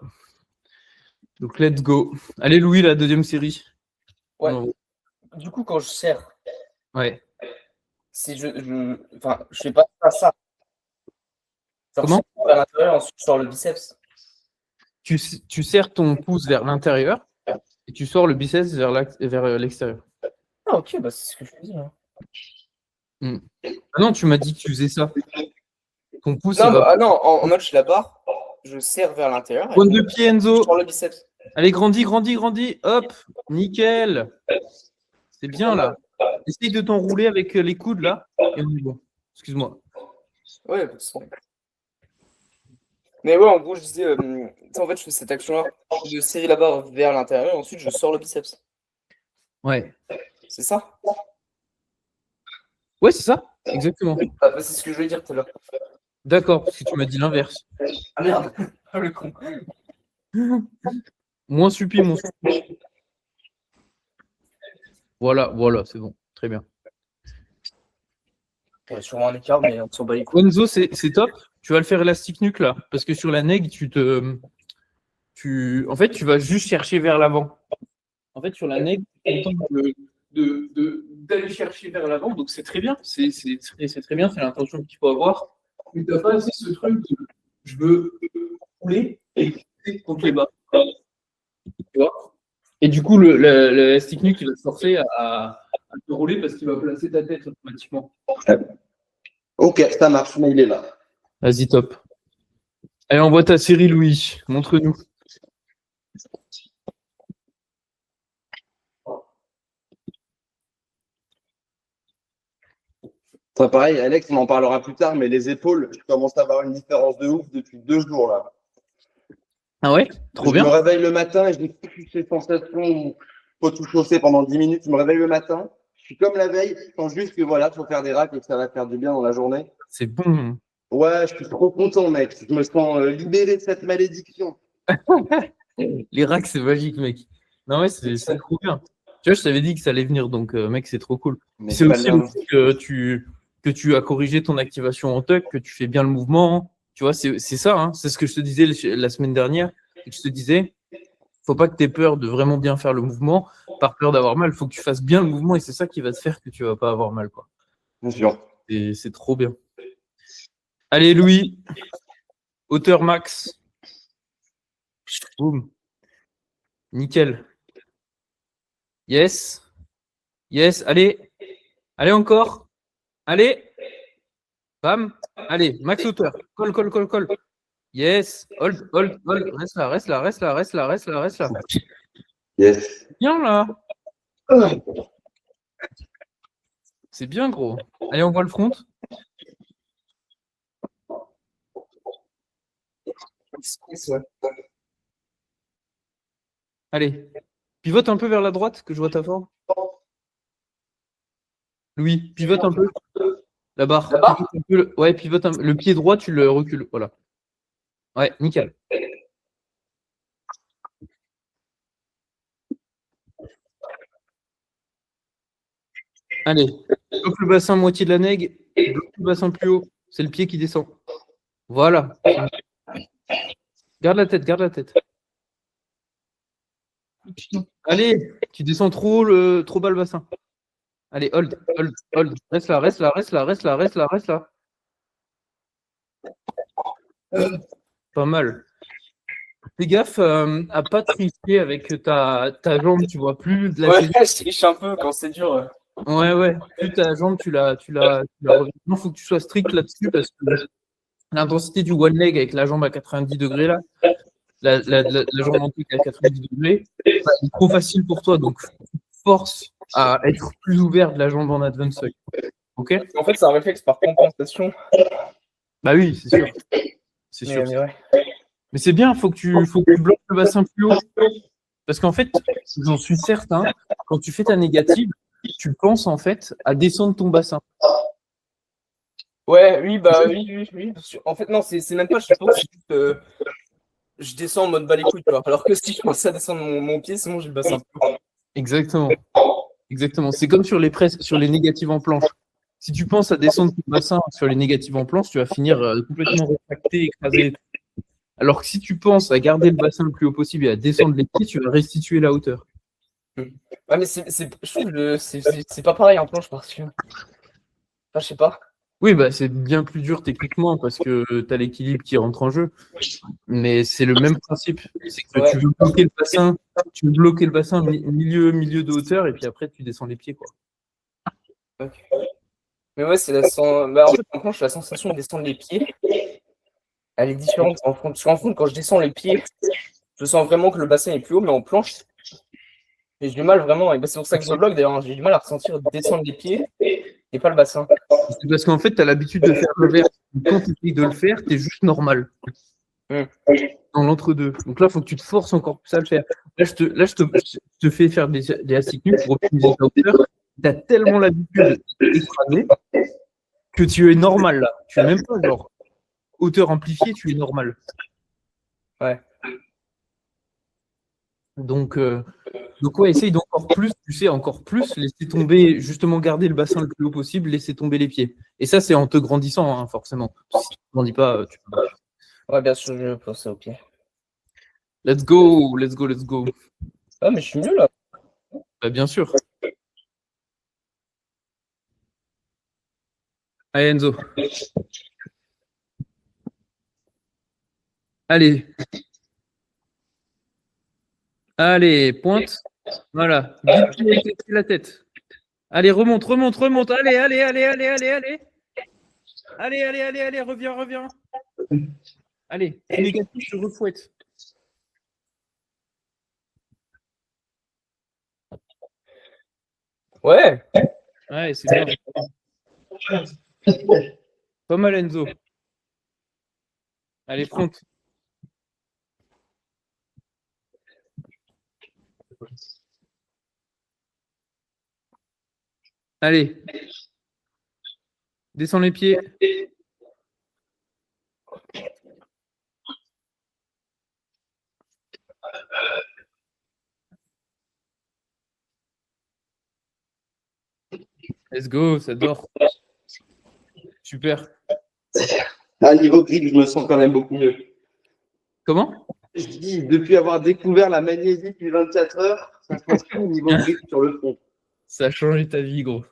Donc, let's go. Allez, Louis, la deuxième série. Ouais. Du coup, quand je serre, Ouais. si je fais pas ça. Genre, Comment? je serre à l'intérieur, ensuite je sors le biceps. Tu serres ton pouce vers l'intérieur et tu sors le biceps vers l'extérieur. Ah, ok, bah c'est ce que je dis. Hein. Ah non, tu m'as dit que tu faisais ça. Ton pouce, Non, il va. non, en mode je suis la barre, je serre vers l'intérieur. Pointe de pied, Je Enzo. sors le biceps. Allez, grandis. Hop, nickel. C'est bien là. Essaye de t'enrouler avec les coudes là. Et on est bon. Excuse-moi. Ouais, de toute façon. Mais ouais, en gros, je disais, en fait, je fais cette action-là de serrer la barre vers l'intérieur et ensuite je sors le biceps. Ouais. C'est ça? Ouais, c'est ça, exactement. Ah, bah, c'est ce que je voulais dire tout à l'heure. D'accord, parce que tu m'as dit l'inverse. Ah merde, ah, le con. Moins suppi, moins suppi. Voilà, c'est bon, très bien. Il y a sûrement un écart, mais on s'en bat les couilles. Enzo, c'est top. Tu vas le faire élastique nuque là, parce que sur la neg, en fait, tu vas juste chercher vers l'avant. En fait, sur la neg, tu es content d'aller chercher vers l'avant, donc c'est très bien. C'est très bien, c'est l'intention qu'il faut avoir. Mais tu n'as pas assez ce truc de je veux rouler et pousser contre les bas. Tu vois? Et du coup, le stick nuque, il va te forcer à te rouler parce qu'il va placer ta tête automatiquement. Ok, ça marche, mais il est là. Vas-y, top. Allez, envoie ta série, Louis. Montre-nous. Enfin, pareil, Alex, on en parlera plus tard, mais les épaules, je commence à avoir une différence de ouf depuis 2 jours là. Ah ouais? Trop bien. Je me réveille le matin et j'ai plus ces sensations où faut tout chauffer pendant 10 minutes. Je me réveille le matin, je suis comme la veille, je pense juste que voilà, faut faire des racks et que ça va faire du bien dans la journée. C'est bon. Ouais, je suis trop content, mec. Je me sens libéré de cette malédiction. Les racks, c'est magique, mec. Non, ouais, c'est trop bien. Tu vois, je t'avais dit que ça allait venir, donc, mec, c'est trop cool. Mais C'est pas aussi le- que tu as corrigé ton activation en tuck, que tu fais bien le mouvement. Tu vois, c'est ça, hein. C'est ce que je te disais la semaine dernière. Et que je te disais, faut pas que tu aies peur de vraiment bien faire le mouvement, par peur d'avoir mal. Il faut que tu fasses bien le mouvement et c'est ça qui va te faire que tu vas pas avoir mal, quoi. Bien sûr. Et c'est trop bien. Allez, Louis. Hauteur max. Boum. Nickel. Yes. Yes. Allez. Allez encore. Allez. Bam. Allez. Max hauteur. Colle, colle, colle, colle. Yes. Hold, hold, hold. Reste là, reste là, reste là, reste là, reste là, reste là. Yes. Bien là. C'est bien, gros. Allez, on voit le front. Allez. Pivote un peu vers la droite, que je vois ta forme. Louis, pivote un peu. La barre. La barre Pivote un peu. Ouais, pivote un peu. Le pied droit, tu le recules. Voilà. Ouais, nickel. Allez. Bloque le bassin, moitié de la neg. Bloque le bassin plus haut. C'est le pied qui descend. Voilà. Garde la tête, garde la tête. Allez, tu descends trop bas le bassin. Allez, hold, hold, hold. Reste là, reste là, reste là, reste là, reste là, reste là. Pas mal. Fais gaffe à pas tricher avec ta jambe, tu vois plus de la Ouais, je triche un peu quand c'est dur. Ouais. Plus ta jambe, tu la reviens. Non, faut que tu sois strict là-dessus parce que l'intensité du one leg avec la jambe à 90 degrés là, la jambe en truc à 90 degrés, c'est trop facile pour toi. Donc, force à être plus ouvert de la jambe en advance. Ok? En fait, c'est un réflexe par compensation. Bah oui, c'est sûr. C'est sûr. Mais ouais. Mais c'est bien, faut que tu bloques le bassin plus haut. Parce qu'en fait, j'en suis certain, quand tu fais ta négative, tu penses en fait à descendre ton bassin. Ouais, oui, bah oui. En fait, non, c'est même pas, je pense, c'est juste, je descends en mode bas les couilles, tu vois. Alors que si je commence à descendre mon pied, c'est bon, j'ai le bassin. Exactement. C'est comme sur les presses, sur les négatives en planche. Si tu penses à descendre ton bassin sur les négatives en planche, tu vas finir complètement rétracté, écrasé. Alors que si tu penses à garder le bassin le plus haut possible et à descendre les pieds, tu vas restituer la hauteur. Ouais, mais je trouve que c'est pas pareil en planche parce que. Enfin, je sais pas. Oui, bah, c'est bien plus dur techniquement parce que tu as l'équilibre qui rentre en jeu. Mais c'est le même principe. C'est que Ouais. tu veux bloquer le bassin milieu de hauteur et puis après tu descends les pieds, quoi. Ok. Mais ouais, c'est bah, en fait, en planche, la sensation de descendre les pieds, elle est différente en front. Parce qu'en front, quand je descends les pieds, je sens vraiment que le bassin est plus haut, mais en planche, j'ai du mal vraiment. Et bah, c'est pour ça que je bloque d'ailleurs, hein, j'ai du mal à ressentir descendre les pieds et pas le bassin. C'est parce qu'en fait, tu as l'habitude de faire l'inverse. Quand tu essayes de le faire, tu es juste normal. Dans l'entre-deux. Donc là, il faut que tu te forces encore plus à le faire. Là, je te fais faire des élastiques nues pour optimiser ta hauteur. tu as tellement l'habitude d'écraser que tu es normal là. Tu es même pas genre hauteur amplifiée, tu es normal. Ouais. Donc ouais, essaye d'encore plus, tu sais, encore plus, laisser tomber, justement garder le bassin le plus haut possible, laisser tomber les pieds. Et ça, c'est en te grandissant, hein, forcément. Si tu ne grandis pas, tu peux pas. Ouais, bien sûr, je vais penser au pied. Let's go, let's go, let's go. Ah, mais je suis mieux là. Bah, bien sûr. Allez, Enzo. Allez. Allez, pointe. Voilà. Guide la tête. Allez, remonte, remonte, remonte. Allez, allez, allez, allez, allez, allez. Allez, allez, allez, allez, reviens, reviens. Allez, négatif, je refouette. Ouais. Ouais, c'est bien. Pas mal, Enzo. Allez, front. Allez. Descends les pieds. Let's go, ça dort. Super. À niveau grip, je me sens quand même beaucoup mieux. Comment? Je dis, depuis avoir découvert la magnésie depuis 24 heures, ça change tout au niveau grip sur le front. Ça a changé ta vie, gros.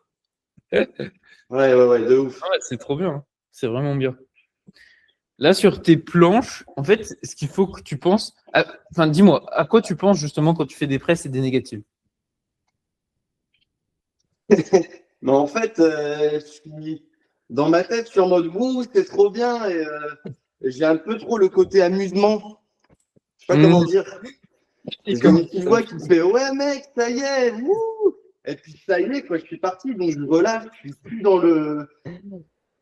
Ouais, de ouf. Ouais, c'est trop bien. Hein. C'est vraiment bien. Là, sur tes planches, en fait, ce qu'il faut que tu penses. Enfin, dis-moi, à quoi tu penses justement quand tu fais des presses et des négatives? Mais en fait, je suis dans ma tête, je suis en mode ouh, c'est trop bien. Et j'ai un peu trop le côté amusement. Je sais pas comment dire. J'ai une petite voix qui me fait ouais, mec, ça y est, wouh! Et puis ça y est, quoi, je suis parti, donc je relâche, je suis plus dans le.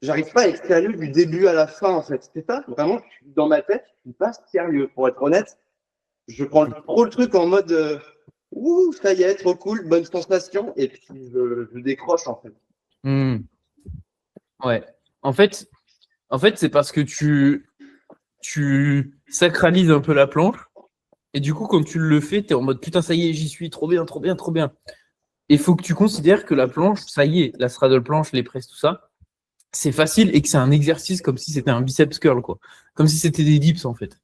J'arrive pas à être sérieux du début à la fin, en fait. C'est ça, vraiment, je suis dans ma tête, je suis pas sérieux, pour être honnête. Je prends trop le truc en mode ouh, ça y est, trop cool, bonne sensation, et puis je décroche, en fait. Ouais. En fait, c'est parce que tu sacralises un peu la planche. Et du coup, quand tu le fais, tu es en mode putain, ça y est, j'y suis, trop bien, trop bien, trop bien. Il faut que tu considères que la planche, ça y est, la straddle planche, les presses, tout ça, c'est facile et que c'est un exercice comme si c'était un biceps curl, quoi. Comme si c'était des dips, en fait.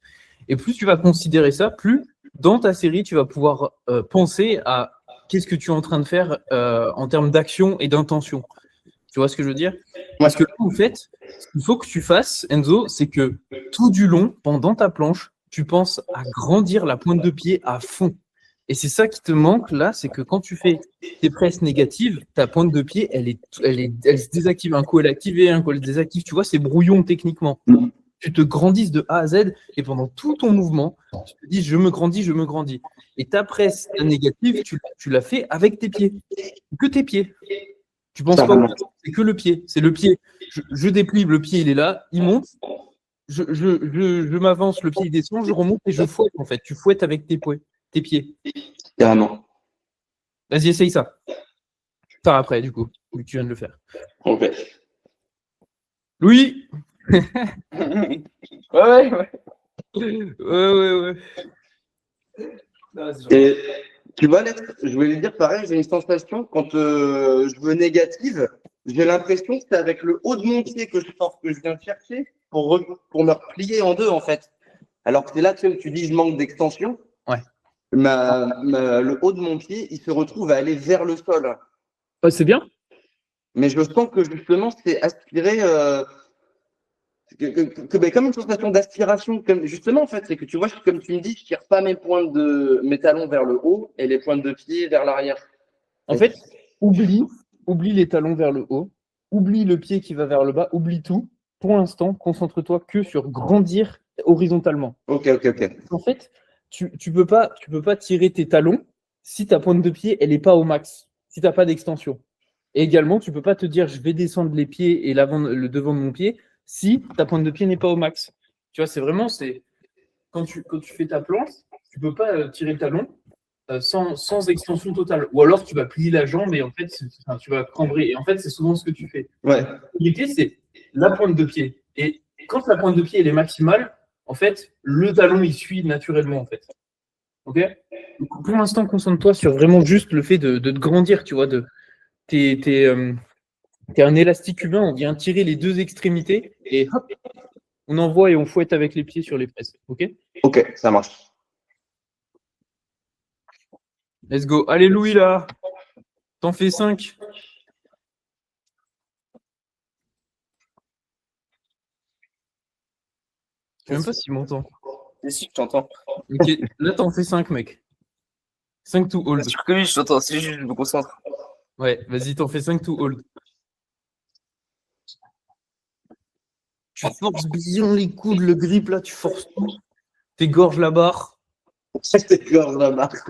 Et plus tu vas considérer ça, plus dans ta série, tu vas pouvoir penser à qu'est-ce que tu es en train de faire en termes d'action et d'intention. Tu vois ce que je veux dire? Parce que là, en fait, ce qu'il faut que tu fasses, Enzo, c'est que tout du long, pendant ta planche, tu penses à grandir la pointe de pied à fond. Et c'est ça qui te manque là, c'est que quand tu fais tes presses négatives, ta pointe de pied, elle se désactive. Un coup, elle est activée, un coup, elle se désactive. Tu vois, c'est brouillon techniquement. Tu te grandisses de A à Z et pendant tout ton mouvement, tu te dis je me grandis, je me grandis. Et ta presse négative, tu la fais avec tes pieds. Que tes pieds. Tu penses pas, c'est que le pied. C'est le pied. Je déplie, le pied, il est là, il monte. Je m'avance, le pied, il descend, je remonte et je fouette, en fait. Tu fouettes avec tes pieds. Carrément. Vas-y, essaye ça. Par après, du coup, vu que tu viens de le faire. Ok. Louis. Ouais. Ouais. Et tu vois, Alex, je voulais dire pareil, j'ai une sensation quand je veux négative, j'ai l'impression que c'est avec le haut de mon pied que je viens chercher pour me replier en deux, en fait. Alors que c'est là que tu dis je manque d'extension. Ouais. Le haut de mon pied, il se retrouve à aller vers le sol. C'est bien. Mais je sens que justement, c'est aspirer. Comme une sensation d'aspiration, justement en fait, c'est que tu vois, comme tu me dis, je tire pas mes talons vers le haut et les pointes de pied vers l'arrière. En fait, oublie les talons vers le haut, oublie le pied qui va vers le bas, oublie tout. Pour l'instant, concentre-toi que sur grandir horizontalement. Ok. En fait, tu peux pas tirer tes talons si ta pointe de pied elle est pas au max, si tu n'as pas d'extension. Et également, tu peux pas te dire je vais descendre les pieds et le devant de mon pied si ta pointe de pied n'est pas au max. Tu vois, c'est quand tu fais ta planche, tu peux pas tirer le talon sans extension totale. Ou alors tu vas plier la jambe et en fait, tu vas cambrer. Et en fait, c'est souvent ce que tu fais. Ouais. L'idée, c'est la pointe de pied. Et quand la pointe de pied elle est maximale, en fait, le talon, il suit naturellement, en fait. OK? Donc, pour l'instant, concentre-toi sur vraiment juste le fait de te grandir, tu vois. T'es un élastique humain, on vient tirer les deux extrémités et hop, on envoie et on fouette avec les pieds sur les presses. OK? Ok, ça marche. Let's go. Allez, Louis, là. T'en fais 5. Je sais même pas s'il m'entend. Et si, je t'entends. Ok, là, t'en fais 5, mec. 5 to hold. Bien sûr que oui, je t'entends. C'est juste, je me concentre. Ouais, vas-y, t'en fais 5 to hold. Tu forces bien les coudes, le grip, là, tu forces tout. T'égorges la barre. C'est gorge la marque.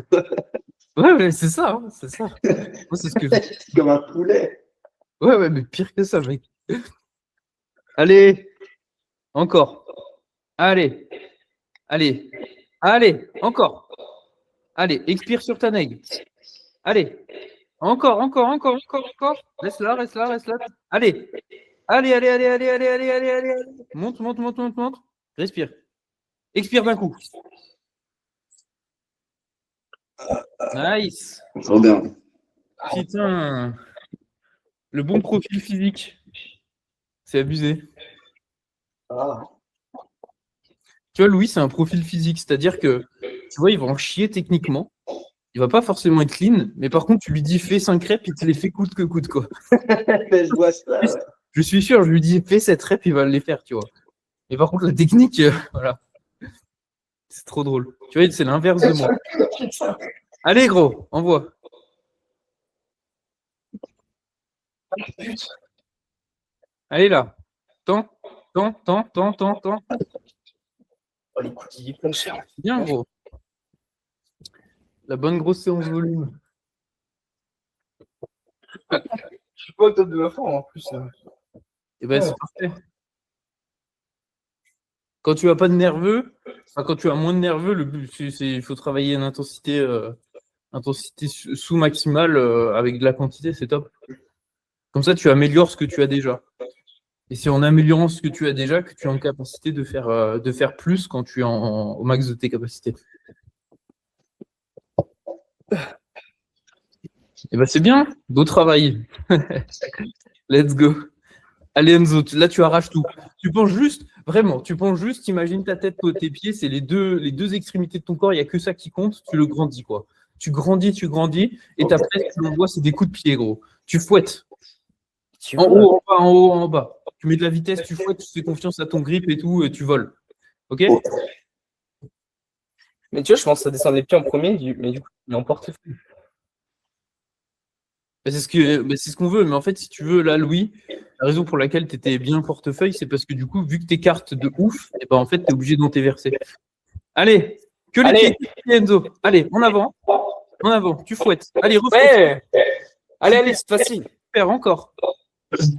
Ouais, c'est ça, hein, c'est ça. Moi, c'est ce que je... C'est comme un poulet. Ouais, mais pire que ça, mec. Allez, encore. Allez, encore. Allez, expire sur ta nègre. Allez, encore. Reste là. Allez. Allez. Monte. Respire. Expire d'un coup. Nice. Trop bien. Putain. Le bon profil physique. C'est abusé. Ah. Tu vois, Louis, c'est un profil physique. C'est-à-dire que, tu vois, il va en chier techniquement. Il va pas forcément être clean. Mais par contre, tu lui dis fais 5 reps, il te les fait coûte que coûte, quoi. Je vois ça. Je suis sûr, je lui dis fais 7 reps, il va les faire, tu vois. Mais par contre, la technique, voilà. C'est trop drôle. Tu vois, c'est l'inverse de moi. Allez, gros, envoie. Allez, là. Temps. Oh, les coups, il est plein de chair. Bien, gros. La bonne grosse séance volume. Je suis pas au top de ma forme en plus. Et ben, c'est parfait. Quand tu as pas de nerveux, enfin, quand tu as moins de nerveux, le but, il faut travailler une intensité sous-maximale avec de la quantité, c'est top. Comme ça, tu améliores ce que tu as déjà. Et c'est en améliorant ce que tu as déjà que tu es en capacité de faire plus quand tu es au max de tes capacités. Et ben c'est bien, beau travail. Let's go. Allez Enzo, là tu arraches tout. Tu penses juste, imagine ta tête, tes pieds, c'est les deux extrémités de ton corps, il n'y a que ça qui compte, tu le grandis quoi. Tu grandis, et ta presse, tu l'envoies, c'est des coups de pied gros. Tu fouettes. En haut, en bas. Tu mets de la vitesse, tu fouettes, tu fais confiance à ton grip et tout, et tu voles. Ok? Mais tu vois, je pense que ça descend les pieds en premier, mais du coup, il est en portefeuille. C'est ce qu'on veut, mais en fait, si tu veux, là, Louis, la raison pour laquelle tu étais bien portefeuille, c'est parce que du coup, vu que tu cartes de ouf, et ben en fait, tu es obligé d'en t'éverser. Allez, que les pieds, Enzo. Allez, en avant, tu fouettes. Allez, refouette. Ouais. Allez, c'est facile. Super, encore.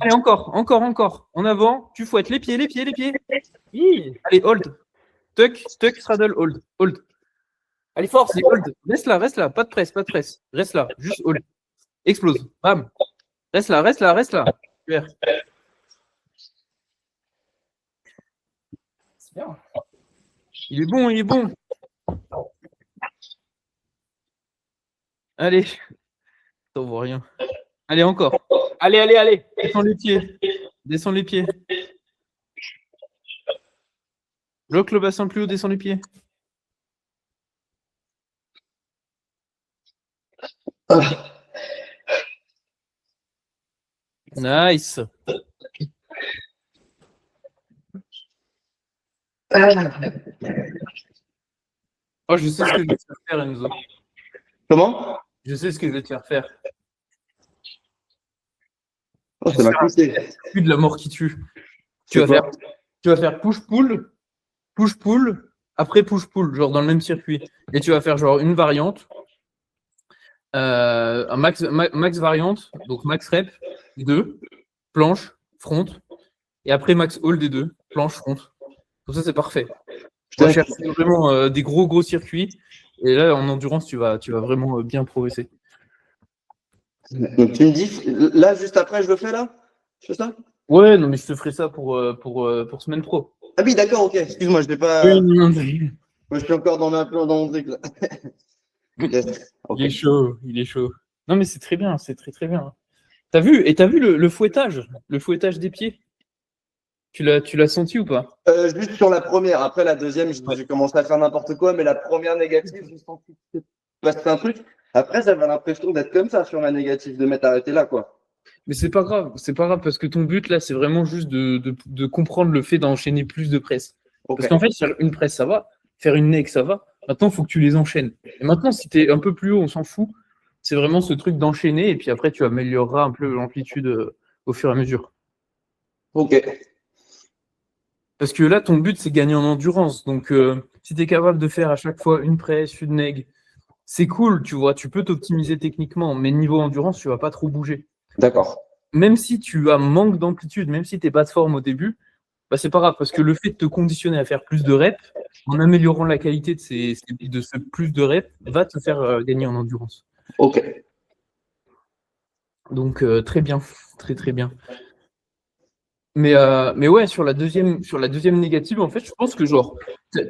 Allez, encore. En avant, tu fouettes les pieds. Oui. Allez, hold. Tuck, straddle, hold. Allez, force. Allez, hold. Reste là, pas de presse. Reste là, juste hold. Explose. Bam. Reste là. Super. C'est bien. Il est bon. Allez. Ça vaut rien. Allez, encore. Allez. Descends les pieds. Bloque le bassin plus haut, descends les pieds. Nice. Oh, je sais ce que je vais te faire, Enzo. Comment? Je sais ce que je vais te faire faire. Oh, ça m'a coûté. Plus de la mort qui tue. Tu vas faire push-pull, après push-pull, genre dans le même circuit. Et tu vas faire genre une variante, un max variante, donc max rep, 2, planche, front, et après max hold des 2, planche, front. Comme ça, c'est parfait. On va chercher vraiment des gros circuits Et là, en endurance, tu vas vraiment bien progresser. Donc tu me dis, là, juste après, je le fais là? Je fais ça? Ouais, non, mais je te ferai ça pour semaine pro. Ah oui, d'accord, ok. Excuse-moi, je l'ai pas. Oui, non, Moi, je suis encore dans mon truc là. Yes. Ok. il est chaud, il est chaud. Non, mais c'est très bien, c'est très très bien. T'as vu le fouettage des pieds? Tu l'as senti ou pas? Juste sur la première. Après la deuxième, Ouais. j'ai commencé à faire n'importe quoi, mais la première négative, j'ai senti que c'était un truc. Après, j'avais l'impression d'être comme ça sur la négative, de m'être arrêté là, quoi. Mais c'est pas grave parce que ton but là, c'est vraiment juste de comprendre le fait d'enchaîner plus de presses. Ok. Parce qu'en fait, faire une presse, ça va, faire une nec, ça va. Maintenant, il faut que tu les enchaînes. Et maintenant, si tu es un peu plus haut, on s'en fout. C'est vraiment ce truc d'enchaîner et puis après, tu amélioreras un peu l'amplitude au fur et à mesure. Ok. Parce que là, ton but, c'est gagner en endurance. Donc, si tu es capable de faire à chaque fois une presse, une neg, c'est cool, tu vois, tu peux t'optimiser techniquement, mais niveau endurance, tu vas pas trop bouger. D'accord. Même si tu as manque d'amplitude, même si tu n'es pas de forme au début, bah, c'est pas grave, parce que le fait de te conditionner à faire plus de reps, en améliorant la qualité de ce plus de reps, va te faire gagner en endurance. Ok. Donc, très bien, très très bien. Mais ouais, sur la deuxième négative, en fait, je pense que genre,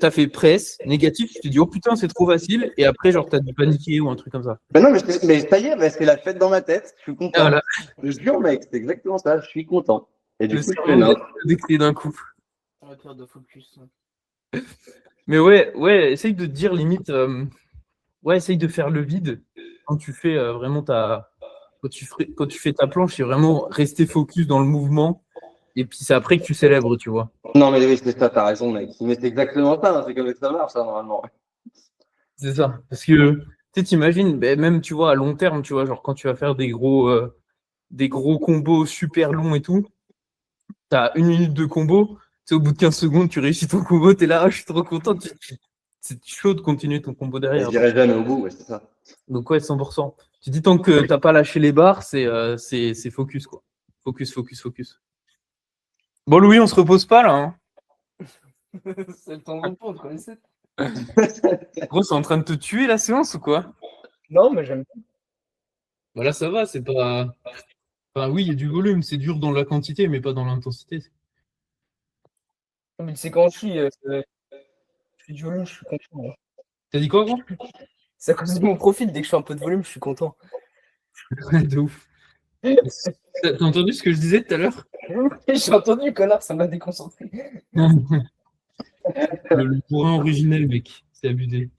t'as fait presse, négatif, tu t'es dit, oh putain, c'est trop facile, et après, genre, t'as dû paniquer ou un truc comme ça. Mais non, mais ça y est, bah, c'est la fête dans ma tête. Je suis content. Voilà, Je jure, mec, c'est exactement ça. Je suis content. Et du le coup, je fais cerveau vient non. de décliner d'un coup. On va faire de focus. Mais ouais, essaye de te dire limite, ouais, essaye de faire le vide quand tu fais vraiment quand tu fais ta planche, c'est vraiment rester focus dans le mouvement, et puis c'est après que tu célèbres, tu vois. Non, mais oui, c'est ça, t'as raison, mec. Mais c'est exactement ça. Hein, c'est comme ça que ça marche, ça, normalement. C'est ça. Parce que, tu sais, t'imagines, ben, même, tu vois, à long terme, tu vois, genre quand tu vas faire des gros combos super longs et tout, t'as 1 minute de combo, tu sais, au bout de 15 secondes, tu réussis ton combo, t'es là, ah, je suis trop content, c'est chaud de continuer ton combo Et je derrière. dirais jamais au bout, ouais, c'est ça. Donc ouais, 100%. Tu dis tant que t'as pas lâché les barres, c'est focus, quoi. Focus, focus, focus. Bon, Louis, on se repose pas, là, hein. C'est le temps de repos, vous connaissez? Gros, c'est en train de te tuer, la séance, ou quoi? Non, mais j'aime bien. Bah là, ça va, c'est pas... Enfin, oui, il y a du volume, c'est dur dans la quantité, mais pas dans l'intensité. Mais tu sais, quand je fais du volume, je suis content. Hein. T'as dit quoi, gros? C'est à cause de mon profil, dès que je fais un peu de volume, je suis content. De ouf. T'as entendu ce que je disais tout à l'heure? J'ai entendu, connard, ça m'a déconcentré. Le bourrin originel, mec. C'est abusé.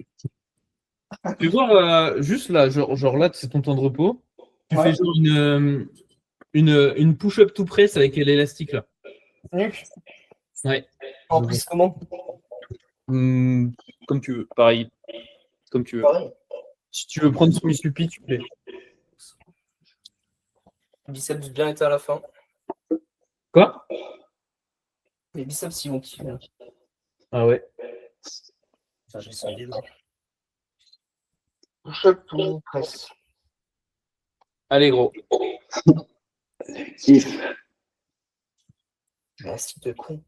Tu veux voir, juste là, genre là, c'est ton temps de repos. Tu Ouais. fais genre une push-up tout press avec l'élastique, là. Nuque. Ouais. En prise comment? Comme tu veux, pareil. Comme tu veux. Pareil. Si tu veux prendre semi-suppi, tu peux. Biceps bien été à la fin. Quoi? Les biceps, ils vont kiffer. Ah ouais. Enfin, j'ai senti. Push-up ou presse? Allez, gros. Kiff. Merci de con.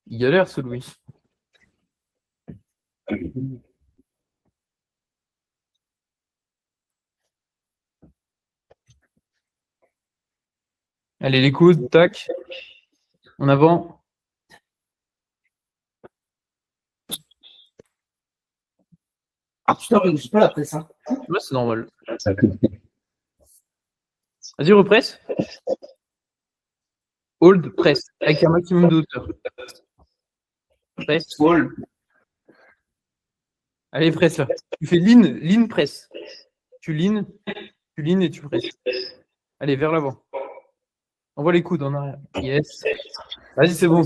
Il galère, ce Louis. Allez, les coudes, tac. En avant. Ah putain, mais j'ai pas la presse. Hein. Ouais, c'est normal. Vas-y, represse. Hold, press. Avec un maximum de hauteur. Press. Hold. Allez, press là. Tu fais lean, press. Tu lean et tu presses. Allez, vers l'avant. Envoie les coudes en arrière. Yes. Vas-y, c'est bon.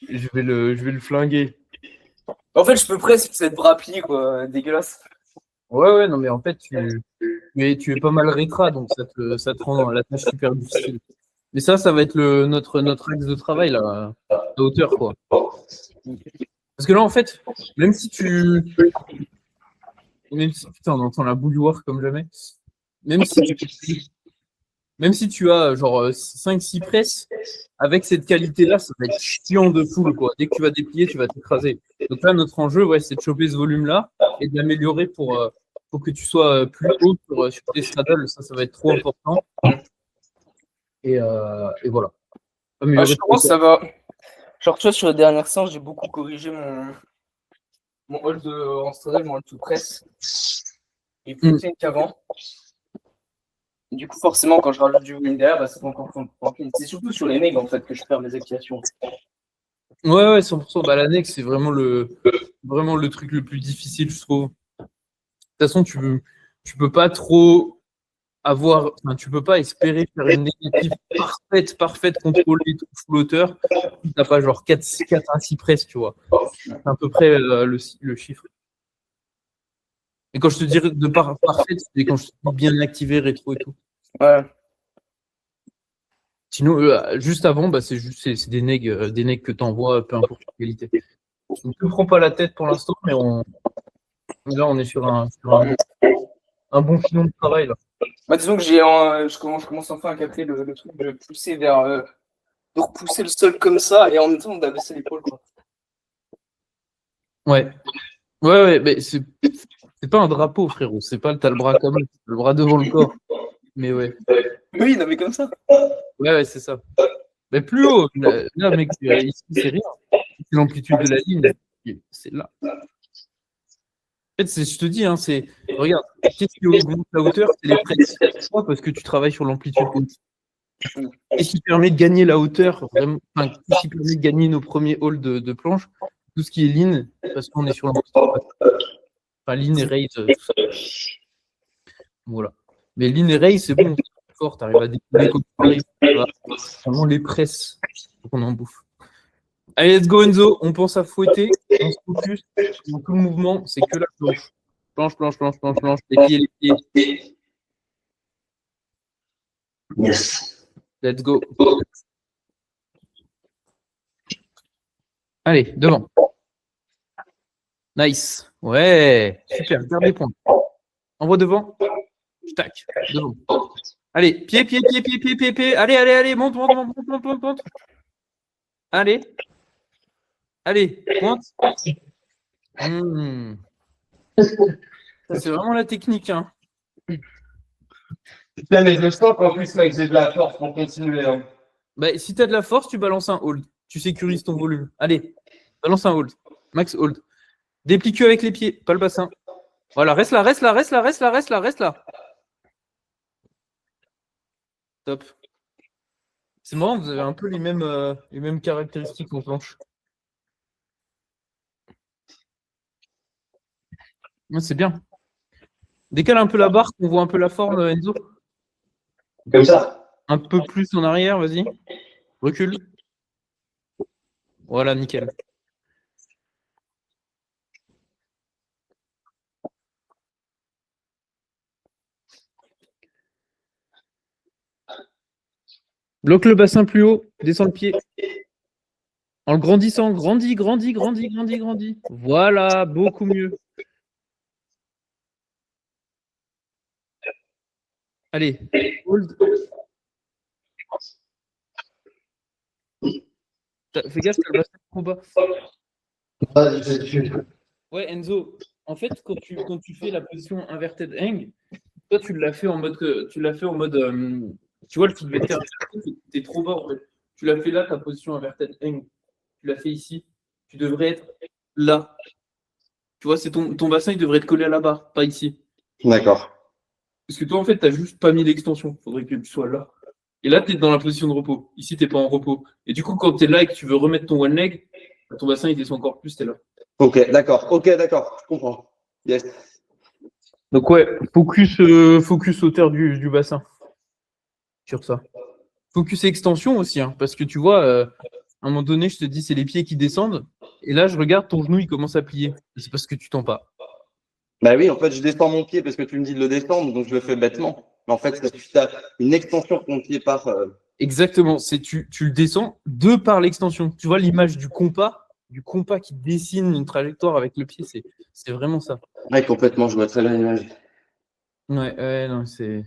Je vais le flinguer. En fait, je peux presque cette bras plié, quoi. Dégueulasse. Ouais, non, mais en fait, tu es pas mal rétra, donc ça te rend la tâche super difficile. Mais ça va être notre axe de travail, là, à hauteur, quoi. Parce que là, en fait, même si putain, on entend la bouilloire comme jamais, même si même si tu as genre 5-6 presses, avec cette qualité-là, ça va être chiant de fou, quoi. Dès que tu vas déplier, tu vas t'écraser. Donc là, notre enjeu, ouais, c'est de choper ce volume-là et de l'améliorer pour que tu sois plus haut sur tes straddles. Ça va être trop important. Et voilà. Je pense que ça va. Genre, tu vois, sur les dernières séances, j'ai beaucoup corrigé mon hold en straddle, mon hold to press. Il est plus clean qu'avant. Du coup, forcément, quand je rajoute du volume derrière, c'est encore plus. C'est surtout sur les nègres en fait que je perds mes activations. Ouais, 100%. Bah, la neck, c'est vraiment le truc le plus difficile, je trouve. De toute façon, tu peux pas trop tu peux pas espérer faire une négative parfaite, contrôlée, tout full hauteur. Si t'as pas genre 4 à 6 presses, tu vois. C'est à peu près le chiffre. Et quand je te dis de parfaite, c'est quand je te dis bien activé, rétro et tout. Ouais. Sinon, juste avant, c'est des nègres que tu envoies, peu importe la qualité. On ne prend pas la tête pour l'instant, mais là, on est sur un bon filon de travail. Là. Disons que je commence enfin à capter le truc de pousser de repousser le sol comme ça et en même temps d'abaisser l'épaule. Ouais, mais c'est pas un drapeau, frérot. C'est pas t'as le bras comme le bras devant le corps. Mais ouais. Oui, non, mais comme ça. Ouais, c'est ça. Mais plus haut. Là mec, ici, c'est rien. C'est l'amplitude de la ligne. C'est là. En fait, je te dis, regarde, qu'est-ce qui augmente la hauteur? C'est les presses. Pourquoi? Parce que tu travailles sur l'amplitude haute. Qu'est-ce qui permet de gagner la hauteur? Qu'est-ce qui permet de gagner nos premiers halls de planche? Tout ce qui est lean, parce qu'on est sur l'amplitude haute. Enfin, lean et raise, tout ça. Voilà. Mais lean et raise, c'est bon, c'est fort, tu arrives à découler comme tu arrives. Vraiment les presses, faut qu'on en bouffe. Allez, let's go Enzo, on pense à fouetter, on se focus, dans tout le mouvement, c'est que la planche. Planche, les pieds. Yes. Let's go. Allez, devant. Nice. Ouais, super, garde les points. Envoie devant. Tac, devant. Allez, pied. Allez, monte. Allez, pointe. C'est vraiment la technique, hein. Putain, mais je sens qu'en plus, mec, j'ai de la force pour continuer. Hein. Bah, si tu as de la force, tu balances un hold. Tu sécurises ton volume. Allez, balance un hold. Max hold. Déplie que avec les pieds, pas le bassin. Voilà, reste là. Top. C'est marrant, vous avez un peu les mêmes caractéristiques en planche. Ouais, c'est bien. Décale un peu la barre, qu'on voit un peu la forme, Enzo. Comme ça. Un peu plus en arrière, vas-y. Recule. Voilà, nickel. Bloque le bassin plus haut, descends le pied. En le grandissant, grandis. Voilà, beaucoup mieux. Allez, hold. Fais gaffe, t'as le bassin trop bas. Ouais, Enzo, en fait, quand tu fais la position inverted hang, toi, tu l'as fait en mode, tu vois, le feed vector, t'es trop bas, en fait. Tu l'as fait là, ta position inverted hang. Tu l'as fait ici. Tu devrais être là. Tu vois, c'est ton bassin, il devrait être collé à la barre, pas ici. D'accord. Parce que toi, en fait, t'as juste pas mis l'extension. Il faudrait que tu sois là. Et là, tu es dans la position de repos. Ici, tu n'es pas en repos. Et du coup, quand tu es là et que tu veux remettre ton one leg, ton bassin, il descend encore plus, tu es là. Ok, d'accord, je comprends. Yes. Donc, ouais, focus hauteur du bassin. Sur ça. Focus extension aussi, hein, parce que tu vois, à un moment donné, je te dis, c'est les pieds qui descendent. Et là, je regarde, ton genou, il commence à plier. Et c'est parce que tu tends pas. Bah oui, en fait, je descends mon pied parce que tu me dis de le descendre, donc je le fais bêtement. Mais en fait, c'est que tu as une extension de ton pied par. Exactement, tu le descends de par l'extension. Tu vois l'image du compas qui dessine une trajectoire avec le pied, c'est vraiment ça. Ouais, complètement, je vois très bien l'image. Ouais, non, c'est.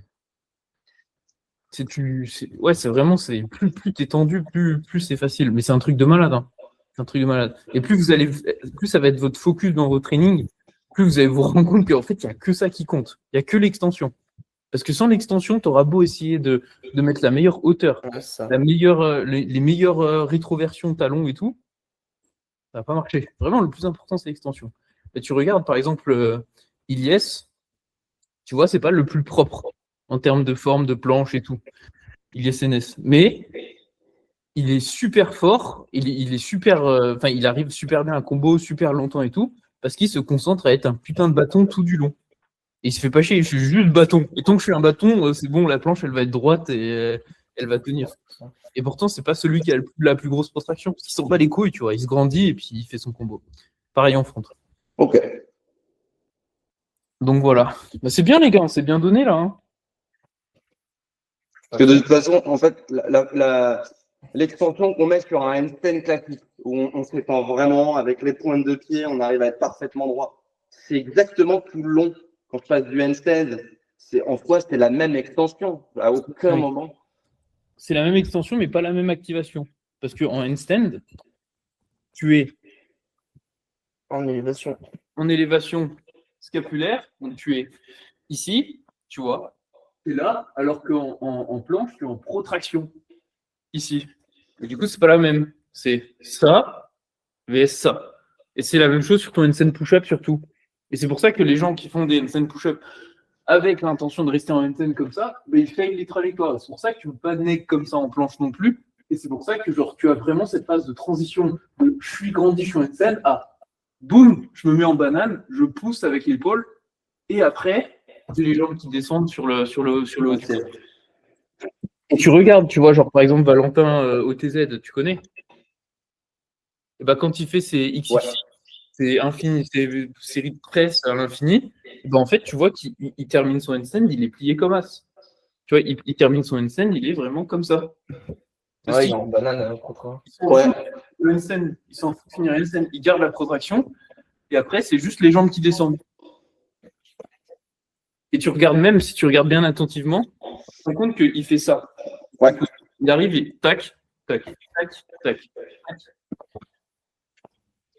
Ouais, c'est vraiment, plus t'es tendu, plus c'est facile. Mais c'est un truc de malade, hein. C'est un truc de malade. Et plus ça va être votre focus dans vos trainings, plus vous allez vous rendre compte qu'en fait, il n'y a que ça qui compte. Il n'y a que l'extension. Parce que sans l'extension, tu auras beau essayer de mettre la meilleure hauteur, Ouais, c'est ça. les meilleures rétroversions talons et tout, ça va pas marcher. Vraiment, le plus important, c'est l'extension. Et tu regardes, par exemple, Ilyes, tu vois, c'est pas le plus propre en termes de forme, de planche et tout. Ilyes NS. Mais il est super fort, il est super, il arrive super bien à combo, super longtemps et tout, parce qu'il se concentre à être un putain de bâton tout du long. Et il se fait pas chier, je suis juste bâton. Et tant que je suis un bâton, c'est bon, la planche, elle va être droite et elle va tenir. Et pourtant, c'est pas celui qui a la plus grosse protraction, parce qu'il s'en bat les couilles, tu vois. Il se grandit et puis il fait son combo. Pareil en front. Ok. Donc voilà. Bah, c'est bien, les gars, c'est bien donné là. Hein. Parce que de toute façon, en fait, l'extension qu'on met sur un handstand classique, où on s'étend vraiment avec les pointes de pied, on arrive à être parfaitement droit. C'est exactement tout le long. Quand je passe du handstand, en soi, c'est la même extension. À aucun Oui. moment. C'est la même extension, mais pas la même activation. Parce qu'en handstand, tu es En élévation. en élévation scapulaire, donc tu es ici, tu vois, et là, alors qu'en planche, tu es en protraction, ici. Et du coup, c'est pas la même. C'est ça, vs ça. Et c'est la même chose sur ton handstand push-up surtout. Et c'est pour ça que les gens qui font des handstand push-up avec l'intention de rester en handstand comme ça, ils faillent les trajectoires. C'est pour ça que tu ne peux pas neck comme ça en planche non plus. Et c'est pour ça que genre, tu as vraiment cette phase de transition de je suis grandi, je suis en handstand à boum, je me mets en banane, je pousse avec l'épaule, et après, c'est les jambes qui descendent sur le haut. Et tu regardes, tu vois, genre par exemple Valentin OTZ, tu connais? Et bah, quand il fait ses XXI, c'est infini, c'est série de presse à l'infini, et ben en fait, tu vois qu'il termine son handstand, il est plié comme as. Tu vois, il termine son handstand, il est vraiment comme ça. Parce Ouais, qu'il- il est en banane contre. le handstand, il s'en fout de finir le handstand, il garde la protraction, et après, c'est juste les jambes qui descendent. Et tu regardes même, si tu regardes bien attentivement, tu te rends compte qu'il fait ça. Ouais. Il arrive et tac, tac, tac, tac.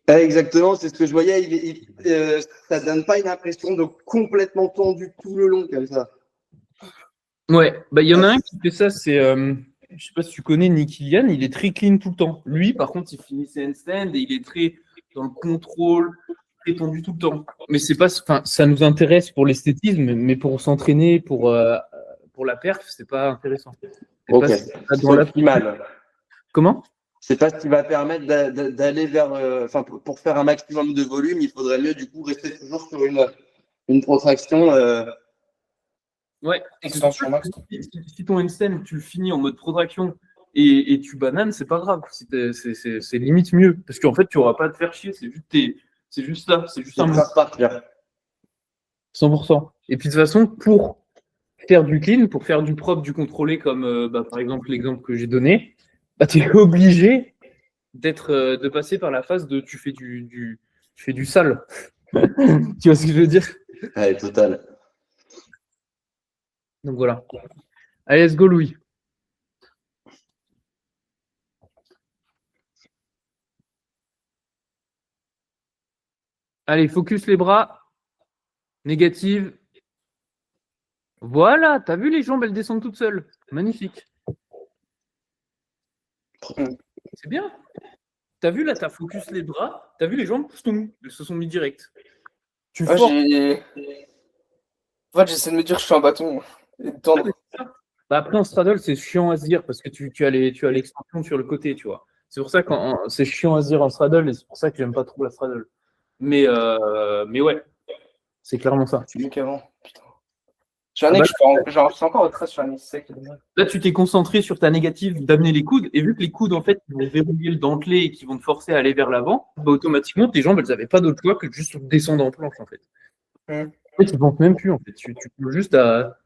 Exactement, c'est ce que je voyais. Ça donne pas une impression de complètement tendu tout le long comme ça. Ouais, bah il y en a un qui fait ça, c'est, je sais pas si tu connais Nicky Lian, il est très clean tout le temps. Lui, par contre, il finit ses handstands et il est très dans le contrôle, très tendu tout le temps. Mais c'est pas, enfin, ça nous intéresse pour l'esthétisme, mais pour s'entraîner, pour la perf, c'est pas intéressant. C'est Ok. pas dans Optimal. Comment? C'est pas ce qui va permettre d'aller vers. Pour faire un maximum de volume, il faudrait mieux du coup rester toujours sur une protraction. Ouais, Extension max. si ton handstand, tu le finis en mode protraction et tu bananes, c'est pas grave. C'est limite mieux. Parce qu'en fait, tu n'auras pas à te faire chier. C'est juste là. C'est juste un mot. Partir. 100%. Et puis de toute façon, pour faire du clean, pour faire du propre, du contrôlé, comme par exemple l'exemple que j'ai donné, tu es obligé de passer par la phase de tu fais du sale. Tu vois ce que je veux dire? Ouais, total. Donc voilà. Allez, let's go, Louis. Allez, focus les bras. Négative. Voilà, t'as vu, les jambes, elles descendent toutes seules. Magnifique. C'est bien. T'as vu, là, t'as focus les bras. T'as vu, les jambes elles se sont mis direct. Tu Ouais, forces. En fait, j'essaie de me dire que je suis un bâton. Et de tendre. Bah, après, en straddle, c'est chiant à se dire parce que tu as l'extension sur le côté, tu vois. C'est pour ça que c'est chiant à se dire en straddle et c'est pour ça que j'aime pas trop la straddle. Mais ouais, c'est clairement ça. C'est mieux qu'avant. Putain. J'ai un nez, je fais encore autre sur un nez sec. Là, tu t'es concentré sur ta négative d'amener les coudes, et vu que les coudes, en fait, ils vont verrouiller le dentelé et qui vont te forcer à aller vers l'avant, bah, automatiquement, tes jambes, elles n'avaient pas d'autre choix que de juste descendre en planche, en fait. En fait, ils ne pensent même plus, en fait. Tu peux juste à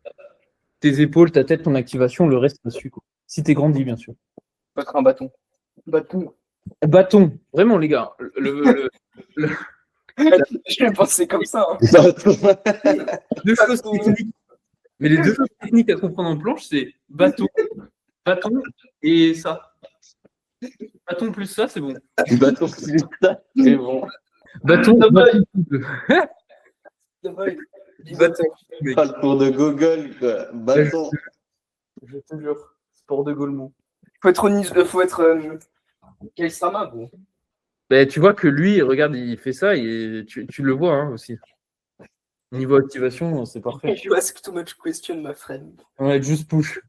tes épaules, ta tête, ton activation, le reste, ça suit, quoi. Si t'es grandi, bien sûr. Pas être un bâton. Bâton. Bâton, vraiment, les gars. Je vais penser comme ça. Hein. Deux choses techniques. Mais les deux choses techniques à comprendre en planche, c'est bâton et ça. Bâton plus ça, c'est bon. Bâton plus ça, c'est bon. Bâton. Bâton. Pas le cours de Google, quoi. Bâton. Je te jure. Sport de Gaulmont. Faut être Kaïsama, gros. Ben, tu vois que lui, regarde, il fait ça et tu le vois hein, aussi. Niveau activation, c'est parfait. You ask too much question, my friend. Ouais, just push.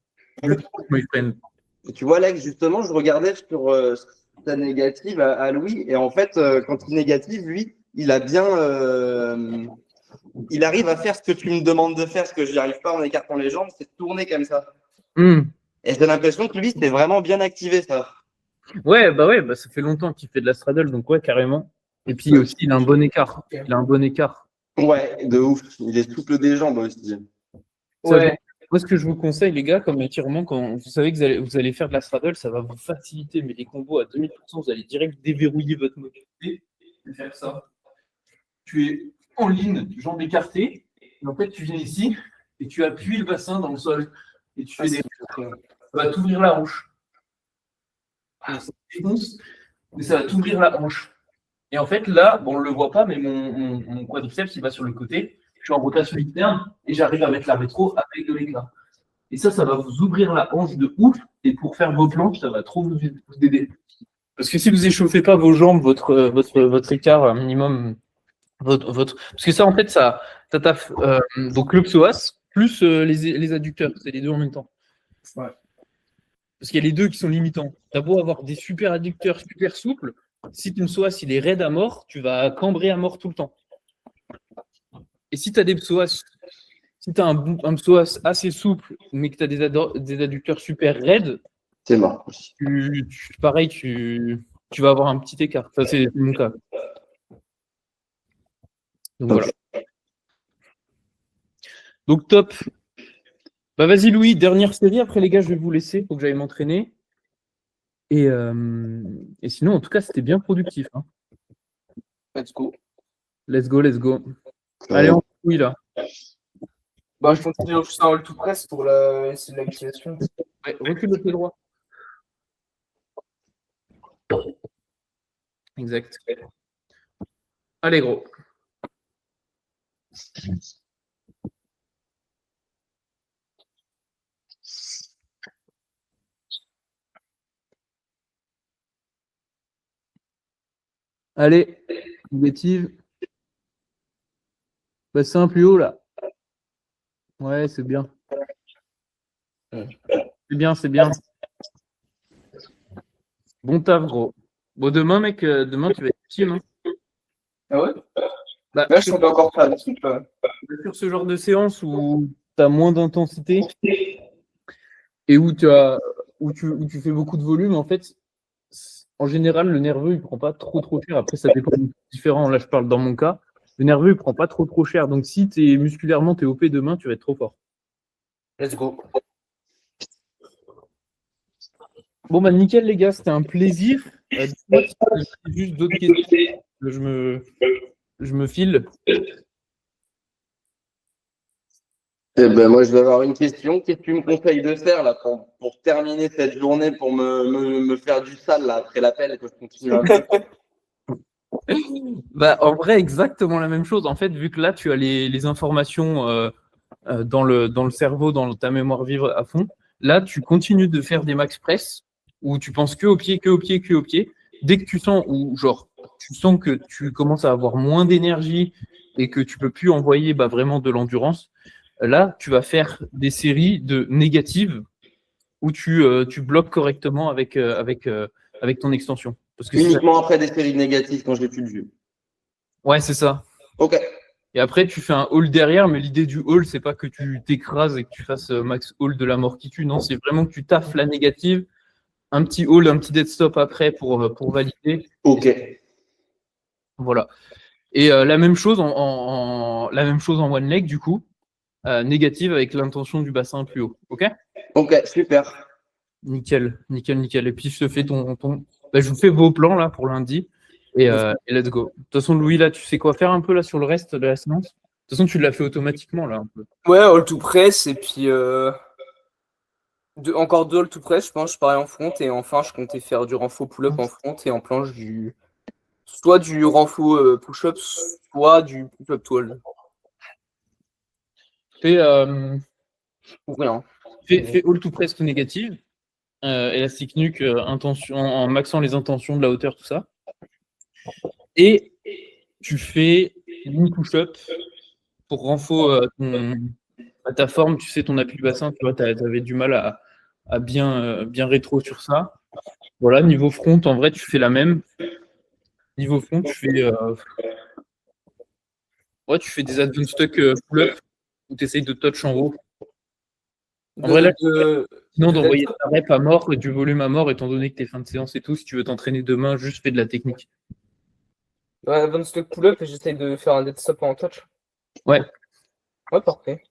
Just push, my friend. Tu vois, Alex, justement, je regardais sur sa négative à Louis, et en fait, quand il est négative, lui, il a bien. Il arrive à faire ce que tu me demandes de faire, ce que je n'y arrive pas en écartant les jambes, c'est de tourner comme ça. Et j'ai l'impression que lui, c'est vraiment bien activé, ça. Ouais, bah ça fait longtemps qu'il fait de la straddle, donc ouais, carrément. Et puis aussi, il a un bon écart. Ouais, de ouf. Il est souple des jambes aussi. Ouais. Moi, ce que je vous conseille, les gars, comme étirement, quand vous savez que vous allez faire de la straddle, ça va vous faciliter, mais les combos à 2000%, vous allez direct déverrouiller votre mobilité. Et faire ça. Tu es en ligne, jambes écartées, et en fait, tu viens ici et tu appuies le bassin dans le sol. Et tu fais ça va t'ouvrir la hanche. Ça défonce, mais ça va t'ouvrir la hanche. Et en fait, là, bon, on ne le voit pas, mais mon quadriceps, il va sur le côté. Je suis en rotation externe et j'arrive à mettre la rétro avec de l'éclat. Et ça va vous ouvrir la hanche de ouf. Et pour faire vos planches, ça va trop vous aider. Parce que si vous échauffez pas vos jambes, votre écart minimum, parce que ça, en fait, ça taffe donc le psoas plus les adducteurs. C'est les deux en même temps. Ouais. Parce qu'il y a les deux qui sont limitants. Tu as beau avoir des super adducteurs super souples, si ton psoas il est raide à mort, tu vas cambrer à mort tout le temps. Et si tu as des psoas, si tu as un psoas assez souple, mais que tu as des adducteurs super raides, c'est mort. Pareil, tu vas avoir un petit écart. Ça, c'est mon cas. Donc voilà. Donc top. Bah vas-y Louis, dernière série. Après les gars, je vais vous laisser. Faut que j'aille m'entraîner. Et sinon, en tout cas, c'était bien productif. Hein. Let's go. Let's go. Allez, on oui là. Bah, je continue juste un hold to press pour essayer de l'activation. Ouais, recule le pied droit. Exact. Allez, gros. Allez, négative. Bassin plus haut là. Ouais, c'est bien. C'est bien. Bon taf, gros. Bon, demain, mec, demain, tu vas être team. Hein. Ah ouais? Bah, là, je peux encore faire des trucs. Sur ce genre de séance où tu as moins d'intensité et où tu fais beaucoup de volume, en fait, en général, le nerveux, il prend pas trop cher. Après, ça dépend de différents. Là, je parle dans mon cas. Le nerveux, il prend pas trop cher. Donc, si musculairement, tu es OP demain, tu vas être trop fort. Let's go. Bon, bah, nickel, les gars. C'était un plaisir. Juste d'autres questions. Je me file. Eh ben, moi, je vais avoir une question. Qu'est-ce que tu me conseilles de faire là pour terminer cette journée, pour me faire du sale là, après l'appel et que je continue un peu? Bah, en vrai, exactement la même chose. En fait, vu que là, tu as les informations dans le cerveau, dans ta mémoire vive à fond, là, tu continues de faire des max press où tu penses que au pied. Dès que tu sens, tu sens que tu commences à avoir moins d'énergie et que tu peux plus envoyer vraiment de l'endurance, là, tu vas faire des séries de négatives où tu bloques correctement avec ton extension. Parce que uniquement après des séries négatives quand je n'ai plus de vue. Ouais, c'est ça. Ok. Et après, tu fais un haul derrière, mais l'idée du haul, c'est pas que tu t'écrases et que tu fasses max haul de la mort qui tue. Non, c'est vraiment que tu taffes la négative, un petit haul, un petit dead stop après pour valider. Ok. Voilà. Et la même chose en one leg, du coup, négative avec l'intention du bassin plus haut. Ok? Ok, super. Nickel. Et puis, je te fais je vous fais vos plans là pour lundi. Et let's go. De toute façon, Louis, là, tu sais quoi faire un peu là sur le reste de la séance? toute façon, tu l'as fait automatiquement là un peu. Ouais, all to press et puis encore 2 all to press, je pense, pareil en front et enfin je comptais faire du renfo pull-up en front et en planche soit du renfo push-up, soit du push-up to hold. Fais Ou rien. all to press tout négative, élastique nuque, intention, en maxant les intentions de la hauteur, tout ça. Et tu fais une push-up pour renfo à ta forme, tu sais, ton appui du bassin, tu vois, tu avais du mal à bien rétro sur ça. Voilà, niveau front, en vrai, tu fais la même. Niveau front, tu fais des advanced tuck pull-up où tu essayes de touch en haut. En vrai, là, sinon, d'envoyer ta rep à mort et du volume à mort, étant donné que t'es fin de séance et tout, si tu veux t'entraîner demain, juste fais de la technique. Ouais, advanced tuck pull-up et j'essaye de faire un dead stop en touch. Ouais. Ouais, parfait.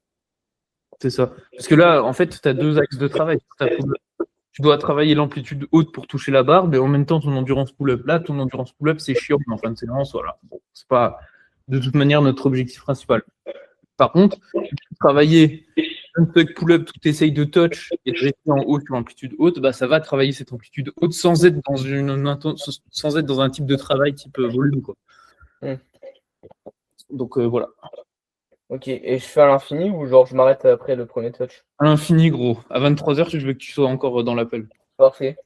C'est ça. Parce que là, en fait, tu as 2 axes de travail. Tu dois travailler l'amplitude haute pour toucher la barre, mais en même temps, ton endurance pull-up. Là, ton endurance pull-up, c'est chiant en fin de séance. Voilà. Bon, c'est pas de toute manière notre objectif principal. Par contre, travailler un tuck pull-up, tu essayes de touch et de rester en haut sur l'amplitude haute, bah, ça va travailler cette amplitude haute sans être dans un type de travail type volume, quoi. Donc voilà. Ok, et je fais à l'infini ou genre je m'arrête après le premier touch? À l'infini, gros. À 23h, je veux que tu sois encore dans l'appel. Parfait.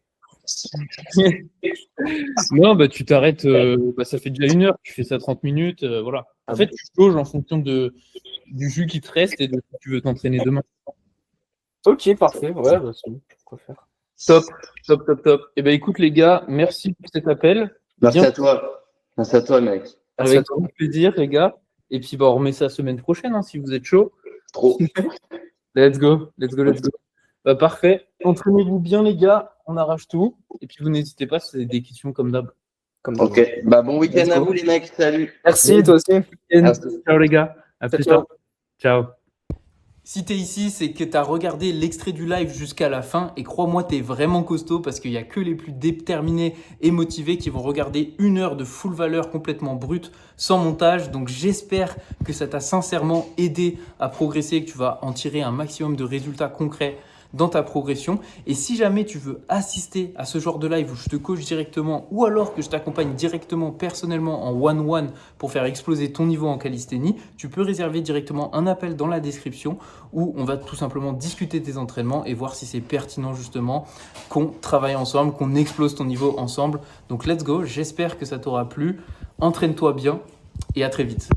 Non, bah tu t'arrêtes, ça fait déjà 1 heure, tu fais ça 30 minutes, voilà. En fait, tu jauges en fonction du jus qui te reste et de ce que tu veux t'entraîner demain. Ok, parfait. Ouais, bah c'est quoi faire. Top. Et ben écoute les gars, merci pour cet appel. Merci à toi. Merci à toi, mec. Avec grand plaisir, les gars. Et puis bah, on remet ça la semaine prochaine, hein, si vous êtes chaud. Trop. Let's go. Bah, parfait. Entraînez-vous bien, les gars. On arrache tout. Et puis vous n'hésitez pas si vous avez des questions comme d'hab. Ok. Bah bon week-end à vous, les mecs. Salut. Merci, toi aussi. Ciao, les gars. À plus tard. Ciao. Si t'es ici, c'est que t'as regardé l'extrait du live jusqu'à la fin et crois-moi, t'es vraiment costaud parce qu'il n'y a que les plus déterminés et motivés qui vont regarder 1 heure de full valeur complètement brute, sans montage. Donc j'espère que ça t'a sincèrement aidé à progresser et que tu vas en tirer un maximum de résultats concrets dans ta progression. Et si jamais tu veux assister à ce genre de live où je te coach directement ou alors que je t'accompagne directement personnellement en one-one pour faire exploser ton niveau en calisthénie, tu peux réserver directement un appel dans la description où on va tout simplement discuter tes entraînements et voir si c'est pertinent justement qu'on travaille ensemble, qu'on explose ton niveau ensemble. Donc let's go, j'espère que ça t'aura plu. Entraîne-toi bien et à très vite.